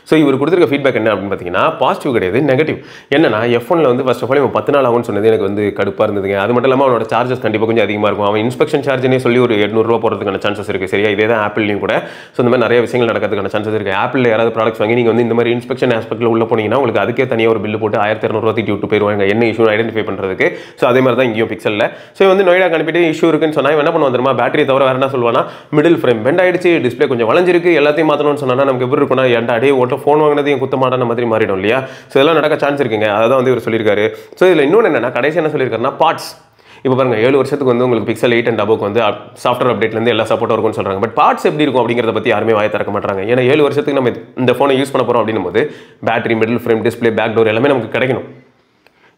So இவர் கொடுத்துருக்க feedback என்ன அப்படின்னு பார்த்தீங்கன்னா positive கிடையாது, negative. என்னன்னா F1ல வந்து first of all இவன் 10 நாள் ஆகும்னு சொன்னது எனக்கு வந்து கடுப்பாக இருந்ததுங்க. அது மட்டும் இல்லாமல் அவனோட சார்ஜஸ் கண்டிப்பாக கொஞ்சம் அதிகமாக இருக்கும். அவன் இன்ஸ்பெக்ஷன் சார்ஜ்னே சொல்லி ஒரு 800 ரூபா போகிறதுக்கான சான்சஸ் இருக்குது. சரியா, இதே தான் ஆப்பிள்லையும் கூட. ஸோ இந்த மாதிரி நிறைய விஷயங்கள் நடக்கிறதுக்கான சான்சஸ் இருக்குது. ஆப்பிள் யாராவது ப்ராடக்ட்ஸ் வாங்கி நீங்கள் வந்து இந்த மாதிரி இன்ஸ்பெக்ஷன் ஆஸ்பெக்ட்டில் உள்ள போனீங்கன்னா உங்களுக்கு அதுக்கே தனியாக ஒரு பில்லு போட்டு 1200 ரூபா தீட்டி விட்டு போயிடுவாங்க என்ன இஷ்யூ ஐடென்டிஃபை பண்ணுறதுக்கு. ஸோ அதே மாதிரி தான் இங்கேயும் பிக்சலில். ஸோ வந்து நோய்டாக்கு அனுப்பிட்டு இஷ்யூ இருக்குன்னு சொன்னால் என்ன பண்ணுவான் தெரியுமா, பேட்டரி தவிர வேறு என்ன சொல்லுவானா, மிடில் ஃப்ரேம் பெண்ட் ஆயிடுச்சு, டிஸ்பிளே கொஞ்சம் வளைஞ்சிருக்கு, எல்லாத்தையும் மாற்றணும்னு சொன்னா நமக்கு எப்படி இருக்கும்னா ஏன்டா அடே ஓட்ட ஃபோன் வாங்கினது என் குத்தமாடான மாதிரி மாறிடும் இல்லையா. ஸோ இதெல்லாம் நடக்க சான்ஸ் இருக்குங்க. அதான் வந்து இவர் சொல்லியிருக்காரு. ஸோ இதில் இன்னொன்று என்னன்னா கடைசி என்ன சொல்லியிருக்காருன்னா பார்ட்ஸ். இப்போ பாருங்க 7 வருஷத்துக்கு வந்து உங்களுக்கு Pixel 8 and above வந்து சாஃப்ட்வேர் அப்டேட்லேருந்து எல்லா சப்போர்ட்டும் இருக்கும்னு சொல்கிறாங்க. பட் பார்ட்ஸ் எப்படி இருக்கும் அப்படிங்கிறத பற்றி யாருமே வாயை திறக்க மாட்டாங்க. ஏன்னா 7 வருஷத்துக்கு நம்ம இந்த ஃபோனை யூஸ் பண்ண போகிறோம் அப்படின்னும் போது battery, middle frame, display, back door எல்லாமே நமக்கு கிடைக்கணும்.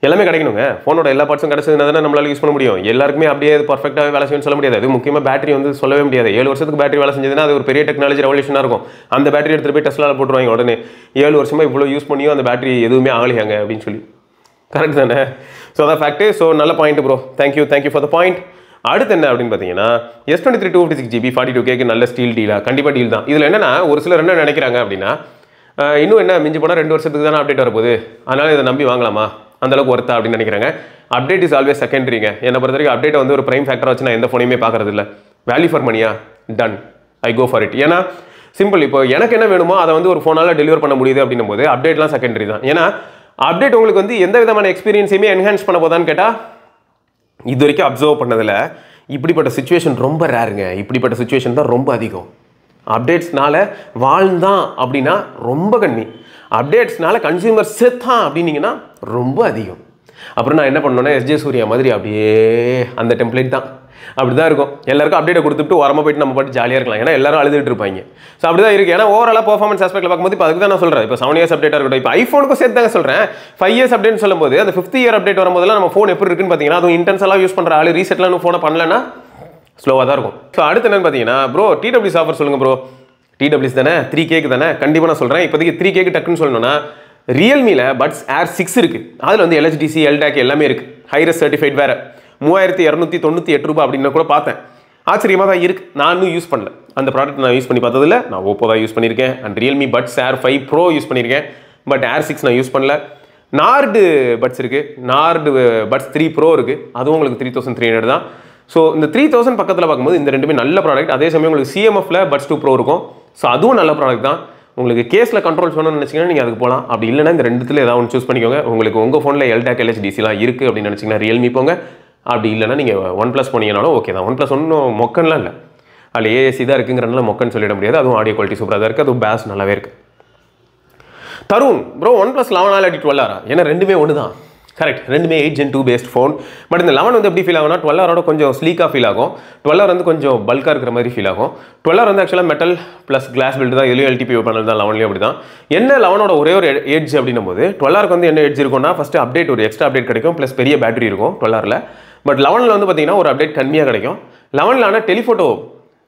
எல்லாமே கிடைக்கணுங்க. ஃபோனோட எல்லா பார்ட்ஸும் கிடச்சதுனா தானே நம்மளால யூஸ் பண்ண முடியும். எல்லாருக்குமே அப்படியே பர்ஃபெக்டாக வேலை செய்யணும்னு சொல்ல முடியாது. அது முக்கியமாக பேட்டரி வந்து சொல்லவே முடியாது. 7 வருஷத்துக்கு பேட்டரி வேலை செஞ்சதுன்னா அது ஒரு பெரிய டெக்னாலஜி ரெவல்யூஷனாக இருக்கும். அந்த பேட்டரி எடுத்துகிட்டு போய் டெஸ்லாவில் போட்டுருவாங்க உடனே. 7 வருஷமாக இவ்வளோ யூஸ் பண்ணியும் அந்த பேட்டரி எதுவுமே ஆகலையாங்க அப்படின்னு சொல்லி. கரெக்ட் தானே? ஸோ அதான் ஃபேக்ட்டு. ஸோ நல்ல point bro, thank you for the point. அடுத்து என்ன அப்படின்னு பார்த்தீங்கன்னா S23 256GB 42K நல்ல ஸ்டீல் டீலாக கண்டிப்பாக டீல் தான். இதில் என்னென்னா ஒரு சிலர் என்ன நினைக்கிறாங்க அப்படின்னா இன்னும் என்ன மிஞ்சி போனால் 2 வருஷத்துக்கு தானே அப்டேட் வரப்போகுது, அதனால் இதை நம்பி வாங்கலாமா, அந்தளவுக்கு ஒர்த்தா அப்படின்னு நினைக்கிறாங்க. அப்டேட் இஸ் ஆல்வேஸ் செகண்டரிங்க. என்னை பொறுத்த வரைக்கும் அப்டேட்டை வந்து ஒரு ப்ரைம் ஃபேக்டராக வச்சு நான் எந்த ஃபோனையுமே பார்க்கறது இல்லை. வேல்யூ ஃபார் மணியா, done, I go for it. ஏன்னா சிம்பிள், இப்போ எனக்கு என்ன வேணுமோ அதை வந்து ஒரு ஃபோனால் டெலிவர் பண்ண முடியுது அப்படின்னும் போது அப்டேட்லாம் செகண்டரி தான். ஏன்னா அப்டேட் உங்களுக்கு வந்து எந்த விதமான எக்ஸ்பீரியன்ஸையுமே என்ஹான்ஸ் பண்ண போதான்னு கேட்டால் இது வரைக்கும் அப்சர்வ் பண்ணதில் இப்படிப்பட்ட சுச்சுவேஷன் ரொம்ப ரேருங்க. இப்படிப்பட்ட சுச்சுவேஷன் தான் ரொம்ப அதிகம். அப்டேட்ஸ்னால வாழ்ந்தான் அப்படின்னா ரொம்ப கம்மி. அப்டேட்ஸ்னால கன்சியூமர் செத்தான் அப்படின்னீங்கன்னா ரொம்ப அதிகம். அப்புறம் நான் என்ன பண்ணோன்னா SJ சூர்யா மாதிரி அப்படியே அந்த டெம்ப்ளேட் தான். அப்படி தான் இருக்கும். எல்லாருக்கும் அப்டேட்டை கொடுத்துட்டு ஓரமாக போயிட்டு நம்ம பாட்டு ஜாலியாக இருக்கலாம். ஏன்னா எல்லாரும் அழுதுட்டு இருப்பாங்க. ஸோ அப்படி தான் இருக்குது. ஏன்னா ஓவராலாக பர்ஃபார்மன்ஸ் ஆஸ்பெக்ட்டில் பார்க்கும்போது இப்போ அதுக்கு தான் நான் சொல்கிறேன். இப்போ 7 years அப்டேட்டாக இருக்கட்டும், இப்போ ஐஃபோனுக்கும் சேர்த்து தாங்க சொல்கிறேன். 5 years அப்டேட்னு சொல்லும்போது அந்த 5th year அப்டேட் வரும்போதெல்லாம் நம்ம ஃபோன் எப்படி இருக்குன்னு பார்த்தீங்கன்னா அதுவும் இன்டென்ஸெல்லாம் யூஸ் பண்ணுற ஆள் ரீசெட்லாம் ஃபோனை பண்ணலன்னா ஸ்லோவாக தான் இருக்கும். ஸோ அடுத்து என்னன்னு பார்த்தீங்கன்னா ப்ரோ TWS ஆஃபர் சொல்லுங்கள் ப்ரோ. TWS தானே, 3Kக்கு தானே, கண்டிப்பாக நான் சொல்கிறேன். இப்போதைக்கு 3Kக்கு டக்குன்னு சொல்லணும்னா ரியல்மியில் பட்ஸ் Air 6 இருக்குது. அதில் வந்து LHDC, LDAC எல்லாமே இருக்குது. ஹைரஸ் சர்டிஃபைட் வேறு. 3298 ரூபா அப்படின்னு கூட பார்த்தேன். ஆச்சரியமாக தான் இருக்குது. நான் இன்னும் யூஸ் பண்ணல அந்த ப்ராடக்ட். நான் யூஸ் பண்ணி பார்த்ததில்ல. நான் Oppo தான் யூஸ் பண்ணியிருக்கேன். And realme buds Air 5 Pro use பண்ணியிருக்கேன். பட் Air 6 நான் யூஸ் பண்ணல. நார்டு பட்ஸ் இருக்குது. நார்டு பட்ஸ் 3 Pro இருக்குது. அதுவும் உங்களுக்கு 3300 தான். ஸோ இந்த 3000 பக்கத்தில் பார்க்கும்போது இந்த ரெண்டுமே நல்ல ப்ராடக்ட். அதே சமயம் உங்களுக்கு சிஎம்எஃப்ல பட்ஸ் 2 ப்ரோ இருக்கும். ஸோ அதுவும் நல்ல ப்ராடக்ட் தான். உங்களுக்கு கேஸில் கண்ட்ரோல் பண்ணணும்னு நினச்சிங்கன்னா நீங்கள் அதுக்கு போகலாம். அப்படி இல்லைன்னா இந்த ரெண்டுத்தில் ஏதாவது ஒன்று சூஸ் பண்ணிக்கோங்க. உங்களுக்கு உங்கள் ஃபோனில் எல்டாக் LHDCலாம் இருக்குது அப்படின்னு நினச்சிங்கன்னா ரியல்மி போங்க. அப்படி இல்லைன்னா நீங்கள் OnePlus போனீங்கனாலும் ஓகே தான். OnePlus ஒன்றும் மொக்கன்லாம் இல்லை, அதில் ஏஎஸ்சி தான் இருக்குங்கிறனால மொக்கன்னு சொல்லிட முடியாது. அதுவும் ஆடியோ குவாலிட்டி சூப்பராக தான் இருக்குது. அதுவும் பேஸ் நல்லாவே இருக்குது. தருண் ப்ரோ OnePlus 11 இல்லாட்டி 12 ஏன்னா ரெண்டுமே ஒன்று தான். கரெக்ட், ரெண்டுமே 8 Gen 2 பேஸ்ட் ஃபோன். பட் இந்த 11 வந்து எப்படி ஃபீல் ஆகும்னா 12 கொஞ்சம் ஸ்லீக்காக ஃபீல் ஆகும். 12 வந்து கொஞ்சம் பல்காக இருக்கிற மாதிரி ஃபீல் ஆகும். 12 வந்து ஆக்சுவலாக மெட்டல் ப்ளஸ் கிளாஸ் பில்டு தான். இதுலேயும் LTPO பேனல் தான். 11 அப்படி தான். என்ன 11 ஒரே ஒரு எட்ஜ் அப்படின்னும் போது 12 வந்து என்ன எட்ஜ் இருக்கும்னா ஃபஸ்ட்டு அப்டேட், ஒரு எக்ஸ்ட்ரா அப்டேட் கிடைக்கும், ப்ளஸ் பெரிய பேட்டரி இருக்கும் 12. பட் 11 வந்து பார்த்தீங்கன்னா ஒரு அப்டேட் கம்மியாக கிடைக்கும். 11 ஆனால் டெலிஃபோட்டோ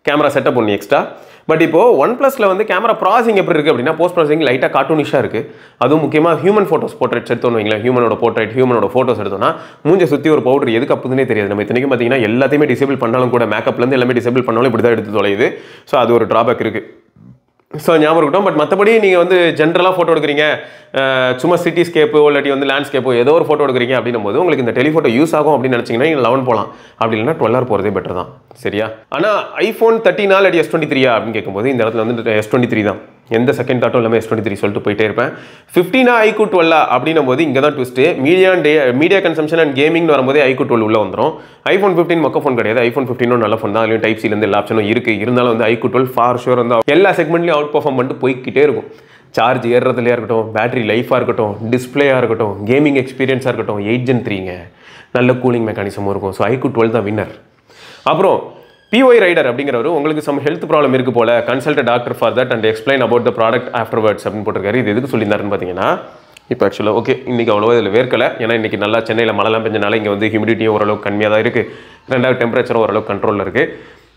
கேமரா செட்டப் ஒன்று எக்ஸ்ட்ரா. பட் இப்போ OnePlusல வந்து கேமரா ப்ராசஸிங் எப்படி இருக்குது அப்படின்னா போஸ்ட் ப்ராசஸிங் லைட்டாக கார்ட்டூனிஷாக இருக்குது. அதுவும் முக்கியமாக ஹியூமன் ஃபோட்டோஸ் போர்ட்ரேட்ஸ் எடுத்தோன்னு வைங்களேன். ஹியூமனோட போர்ட்ரேட், ஹியூமனோட ஃபோட்டோஸ் எடுத்தோன்னா மூஞ்சை சுற்றி ஒரு பவுடர் எதுக்கு அப்புதுன்னே தெரியாது. நம்ம இத்தனைக்கும் பார்த்தீங்கன்னா எல்லாத்தையுமே டிசேபிள் பண்ணாலும் கூட, மேக்கப்லேருந்து எல்லாமே டிசேபிள் பண்ணாலும் இப்படி தான் எடுத்து தொலையுது. ஸோ அது ஒரு ட்ராபேக் இருக்குது. ஸோ ஞாபகம் இருக்கட்டும். பட் மற்றபடி நீங்கள் வந்து ஜென்ரலாக ஃபோட்டோ எடுக்கிறீங்க, சும்மா சிட்டிஸ்கேப்போ இல்லாட்டி வந்து லேண்ட்ஸ்கேப்போ ஏதோ ஒரு ஃபோட்டோ எடுக்கிறீங்க அப்படின்னும் போது உங்களுக்கு இந்த டெலிஃபோட்டோ யூஸ் ஆகும் அப்படின்னு நினச்சிங்கன்னா நீங்கள் 11 போகலாம். அப்படி இல்லைனா 12 போகிறதே பெட்டர் தான். சரியா? ஆனால் iPhone 13 இல்லாட்டி S23 அப்படின்னு கேட்கும்போது இந்த இடத்துல வந்து S23 தான். எந்த செகண்ட் தாட்டும் இல்லாமல் S23 சொல்லிட்டு போயிட்டே இருப்பேன். 15 iQOO 12 அப்படின்னும் போது இங்கே தான் ட்விஸ்ட்டு. மீடியா கன்சம்ஷன் அண்ட் கேமிங்னு வரும்போது iQOO 12 உள்ள வந்துடும். iPhone 15 மொக்க ஃபோன் கிடையாது. iPhone 15 நல்ல ஃபோன் தான். அதுலேயும் டைப் சிலேருந்து எல்லா ஆப்ஷனும் இருக்குது. இருந்தாலும் வந்து iQOO 12 ஃபார் ஷூர் வந்து எல்லா செக்மெண்ட்லையும் அவுட் பர்ஃபார்ம் பண்ணிட்டு போய்கிட்டே இருக்கும். சார்ஜ் ஏறுறதுலையாக இருக்கட்டும், பேட்டரி லைஃபாக இருக்கட்டும், டிஸ்பிளேயாக இருக்கட்டும், கேமிங் எக்ஸ்பீரியன்ஸாக இருக்கட்டும், 8 Gen 3ங்க நல்ல கூலிங் மெக்கானிசமும் இருக்கும். ஸோ iQOO 12 தான் வின்னர். அப்புறம் PY ரைடர் அப்படிங்கிறவர் உங்களுக்கு சம் ஹெல்த் ப்ராப்ளம் இருக்குது போல, consult doctor for that and explain about the product afterwards அப்படின்னு போட்டிருக்காரு. இது எதுக்கு சொல்லியிருந்தாருன்னு பார்த்தீங்கன்னா, இப்போ ஆக்சுவலாக ஓகே இன்றைக்கி அவ்வளோவா இதில் வேர்க்கலை. ஏன்னா இன்றைக்கி நல்லா சென்னையில் மழைலாம் பெஞ்சனால இங்கே வந்து ஹியூமிடிட்டியும் ஓரளவுக்கு கம்மியாக தான் இருக்குது. ரெண்டாவது டெம்பரேச்சரும் ஓரளவுக்கு கண்ட்ரோலில் இருக்குது.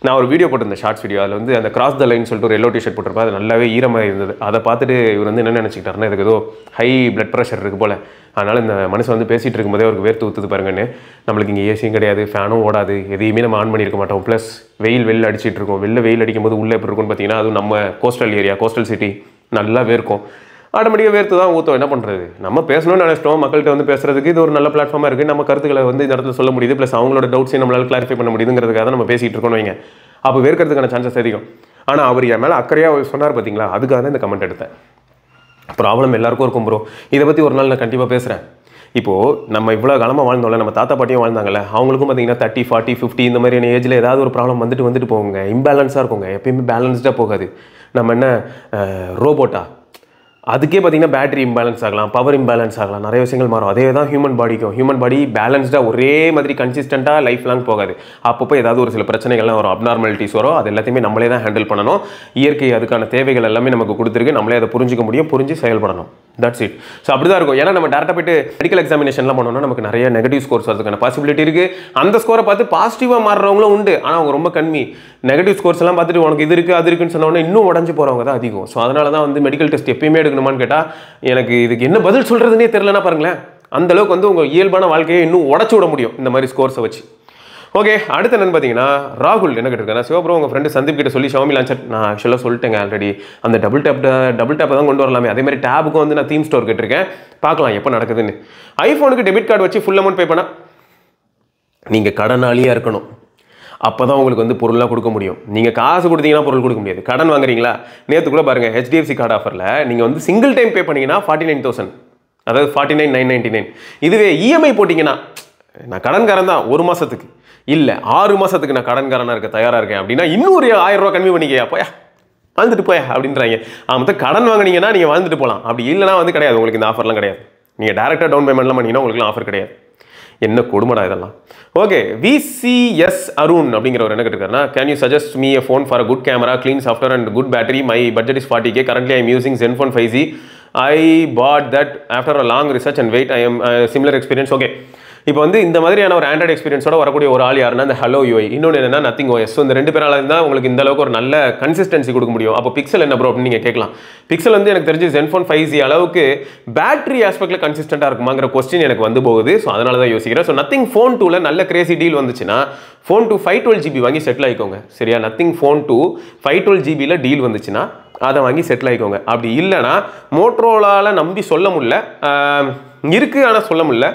நான் ஒரு வீடியோ போட்டிருந்தேன், ஷார்ட்ஸ் வீடியோ. அதில் வந்து அந்த கிராஸ் த லைன் சொல்லிட்டு ஒரு எல்லோ டிஷர்ட் போட்டிருப்பேன். அது நல்லாவே ஈரமாக இருந்தது. அதை பார்த்துட்டு இவர் வந்து என்ன நினச்சிக்கிட்டாருன்னா, இதுக்கு ஏதோ ஹை பிளட் ப்ரெஷர் இருக்குது போல். அதனால் இந்த மனுஷன் வந்து பேசிகிட்டு இருக்கும்போதே அவருக்கு வேர்த்து ஊற்றுது பாருங்கன்னு. நம்மளுக்கு இங்கே ஏசியும் கிடையாது, ஃபேனும் ஓடாது, எதையுமே நம்ம ஆன் பண்ணியிருக்க மாட்டோம். ப்ளஸ் வெயில் அடிச்சிட்டு இருக்கோம். வெயில் அடிக்கும்போது உள்ளே எப்படி இருக்கும்னு பார்த்தீங்கன்னா, அதுவும் நம்ம கோஸ்டல் ஏரியா, கோஸ்டல் சிட்டி, நல்லா வேர்க்கும். ஆட்டோமேட்டிக்காக வேர்த்து தான் ஊற்றும். என்ன பண்ணுறது? நம்ம பேசணும்னு நினைச்சிட்டோம். மக்கள்கிட்ட வந்து பேசுறதுக்கு இது ஒரு நல்ல பிளாட்ஃபார்மாக இருக்குது. நம்ம கருத்துக்களை வந்து இந்த இடத்துல சொல்ல முடியுது. ப்ளஸ் அவங்களோட டவுட்ஸையும் நம்மளால் கிளாரிஃபை பண்ண முடியுதுங்கிறதுக்காக நம்ம பேசிகிட்டு இருக்கோம் வைங்க. அப்போ வேர்க்கிறதுக்கான சான்சஸ் அதிகம். ஆனால் அவர் என் மேலே அக்கறையாக சொன்னார் பார்த்தீங்களா, அதுக்காக தான் இந்த கமெண்ட் எடுத்தேன். ப்ராப்ளம் எல்லாருக்கும் இருக்கும் ப்ரோ. இதை பற்றி ஒரு நாள் நான் கண்டிப்பாக பேசுகிறேன். இப்போது நம்ம இவ்வளோ காலமாக வாழ்ந்தோம்ல, நம்ம தாத்தா பாட்டியும் வாழ்ந்தாங்கல்ல, அவங்களுக்கும் பார்த்தீங்கன்னா 30, 40, 50 இந்த மாதிரியான ஏஜில் ஏதாவது ஒரு ப்ராப்ளம் வந்துட்டு போகுங்க. இம்பேலன்ஸாக இருக்குங்க. எப்பயுமே பேலன்ஸ்டாக போகாது. நம்ம என்ன ரோபோட்டா? அதுக்கே பார்த்தீங்கன்னா பேட்டரி இம்பேலன்ஸ் ஆகலாம், பவர் இம்பேலன்ஸ் ஆகலாம், நிறைய விஷயங்கள் மாறும். அதே தான் ஹியூமன் பாடிக்கும். ஹியூமன் பாடி பேலன்ஸ்டாக ஒரே மாதிரி கன்சிஸ்டண்ட்டாக லைஃப் லாங் போகாது. அப்பப்போ ஏதாவது ஒரு சில பிரச்சனைகள்லாம் வரும், அப்நார்மாலிட்டிஸ் வரும். அது எல்லாத்தையுமே நம்மளே தான் ஹேண்டில் பண்ணணும். இயற்கை அதுக்கான தேவைகள் எல்லாமே நமக்கு கொடுத்துருக்கு. நம்மளே அதை புரிஞ்சிக்க முடியும், புரிஞ்சு செயல்படணும். That's it. ஸோ அப்படி தான் இருக்கும். ஏன்னா நம்ம டேரக்டாக போய்ட்டு மெடிக்கல் எக்ஸாமினேஷன்லாம் பண்ணோம்னா நமக்கு நிறைய நெகட்டிவ் ஸ்கோர்ஸ் வரதுக்கான பாசிபிலிட்டி இருக்குது. அந்த ஸ்கோரை பார்த்து பாசிட்டிவாக மாறுறவங்களும் உண்டு, ஆனால் அவங்க ரொம்ப கம்மி. நெகட்டிவ் ஸ்கோர்ஸ் எல்லாம் பார்த்துட்டு உனக்கு இது இருக்குது அது இருக்குன்னு சொன்னோன்னே இன்னும் உடஞ்சி போகிறவங்க தான் அதிகம். ஸோ அதனால தான் வந்து மெடிக்கல் டெஸ்ட் எப்பயுமே எடுக்கணுமான்னு கேட்டால் எனக்கு இதுக்கு என்ன பதில் சொல்கிறதுனே தெரியலனா பாருங்களேன். அந்தளவுக்கு வந்து உங்கள் இயல்பான வாழ்க்கையை இன்னும் உடச்சி விட முடியும் இந்த மாதிரி ஸ்கோர்ஸை வச்சு. ஓகே, அடுத்து என்னன்னு பார்த்தீங்கன்னா, ராகுல் என்ன கேட்டிருக்கேன், சிவப்ரோ உங்கள் ஃப்ரெண்டு சந்தீப் கிட்ட சொல்லி ஷாமி லான்ச்சர். நான் ஆக்சுவலாக சொல்லிட்டேங்க ஆல்ரெடி. அந்த டபுள் டேப்பை தான் கொண்டு வரலாமே. அதே மாதிரி டேபுக்கும் வந்து நான் தீம் ஸ்டோர் கேட்டிருக்கேன். பார்க்கலாம் எப்போ நடக்குதுன்னு. ஐஃபோனுக்கு டெபிட் கார்டு வச்சு ஃபுல் அமௌண்ட் பே பண்ணால் நீங்கள் கடனாளியாக இருக்கணும். அப்போ தான் உங்களுக்கு வந்து பொருளாக கொடுக்க முடியும். நீங்கள் காசு கொடுத்தீங்கன்னா பொருள் கொடுக்க முடியாது. கடன் வாங்குறீங்களா? நேற்று கூட பாருங்கள், HDFC கார்டு ஆஃபரில் நீங்கள் வந்து சிங்கிள் டைம் பே பண்ணிங்கன்னா 49,000, அதாவது 49,999. இதுவே இஎம்ஐ போட்டிங்கன்னா, நான் கடன்காரன் தான் 1 மாதத்துக்கு இல்லை 6 மாதத்துக்கு நான் கடன்காரனாக இருக்க தயாராக இருக்கேன் அப்படின்னா இன்னும் ஒரு 1000 ரூபா கம்மி பண்ணிக்கையா, போயா வாழ்ந்துட்டு போயா அப்படின்றாங்க. மொத்தம் கடன் வாங்கினீங்கன்னா நீங்கள் வாழ்ந்துட்டு போகலாம். அப்படி இல்லைனா வந்து கிடையாது, உங்களுக்கு இந்த ஆஃபர்லாம் கிடையாது. நீங்கள் டேரெக்டாக டவுன் பேமெண்ட்லாம் பண்ணிங்கன்னா உங்களுக்கு ஆஃபர் கிடையாது. என்ன கொடுமடா இதெல்லாம். ஓகே, VCS அருண் அப்படிங்கிறவர் என்ன கேட்டிருக்காருன்னா, can you suggest me a phone for a good camera, clean software and good battery? My budget is 40K. Currently I am using Zenfone 5G. I bought that after a long research and wait. I am similar experience. Okay, இப்போ வந்து இந்த மாதிரியான ஒரு Android எக்ஸ்பீரியன்ஸோட வரக்கூடிய ஒரு ஆள் யாருன்னா இந்த ஹலோ UI, இன்னொன்று என்னன்னா நத்திங் OS. ஸோ இந்த 2 பேரால இருந்தால் உங்களுக்கு இந்த அளவுக்கு ஒரு நல்ல கன்சிஸ்டன்சி கொடுக்க முடியும். அப்போ பிக்சல் என்ன ப்ரோ அப்படின்னு நீங்கள் கேட்கலாம். பிக்சல் வந்து எனக்கு தெரிஞ்சு Zenfone 5G அளவுக்கு பேட்டரி ஆஸ்பெக்டில் கன்சிஸ்டண்ட்டாக இருக்குமாங்கிற கொஸ்டின் எனக்கு வந்து போகுது. ஸோ அதனால தான் யோசிக்கிறேன். ஸோ நத்திங் ஃபோன் 2ல நல்ல கிரேசி டீல் வந்துச்சுன்னா ஃபோன் 2 512GB வாங்கி செட்டில் ஆகிக்கோங்க. சரியா? நத்திங் ஃபோன் 2 512GBயில் டீல் வந்துச்சுன்னா அதை வாங்கி செட்டில் ஆகிக்கோங்க. அப்படி இல்லைனா மோட்ரோலாவில் நம்பி சொல்ல முடியல, இருக்குது ஆனால் சொல்ல முடியல.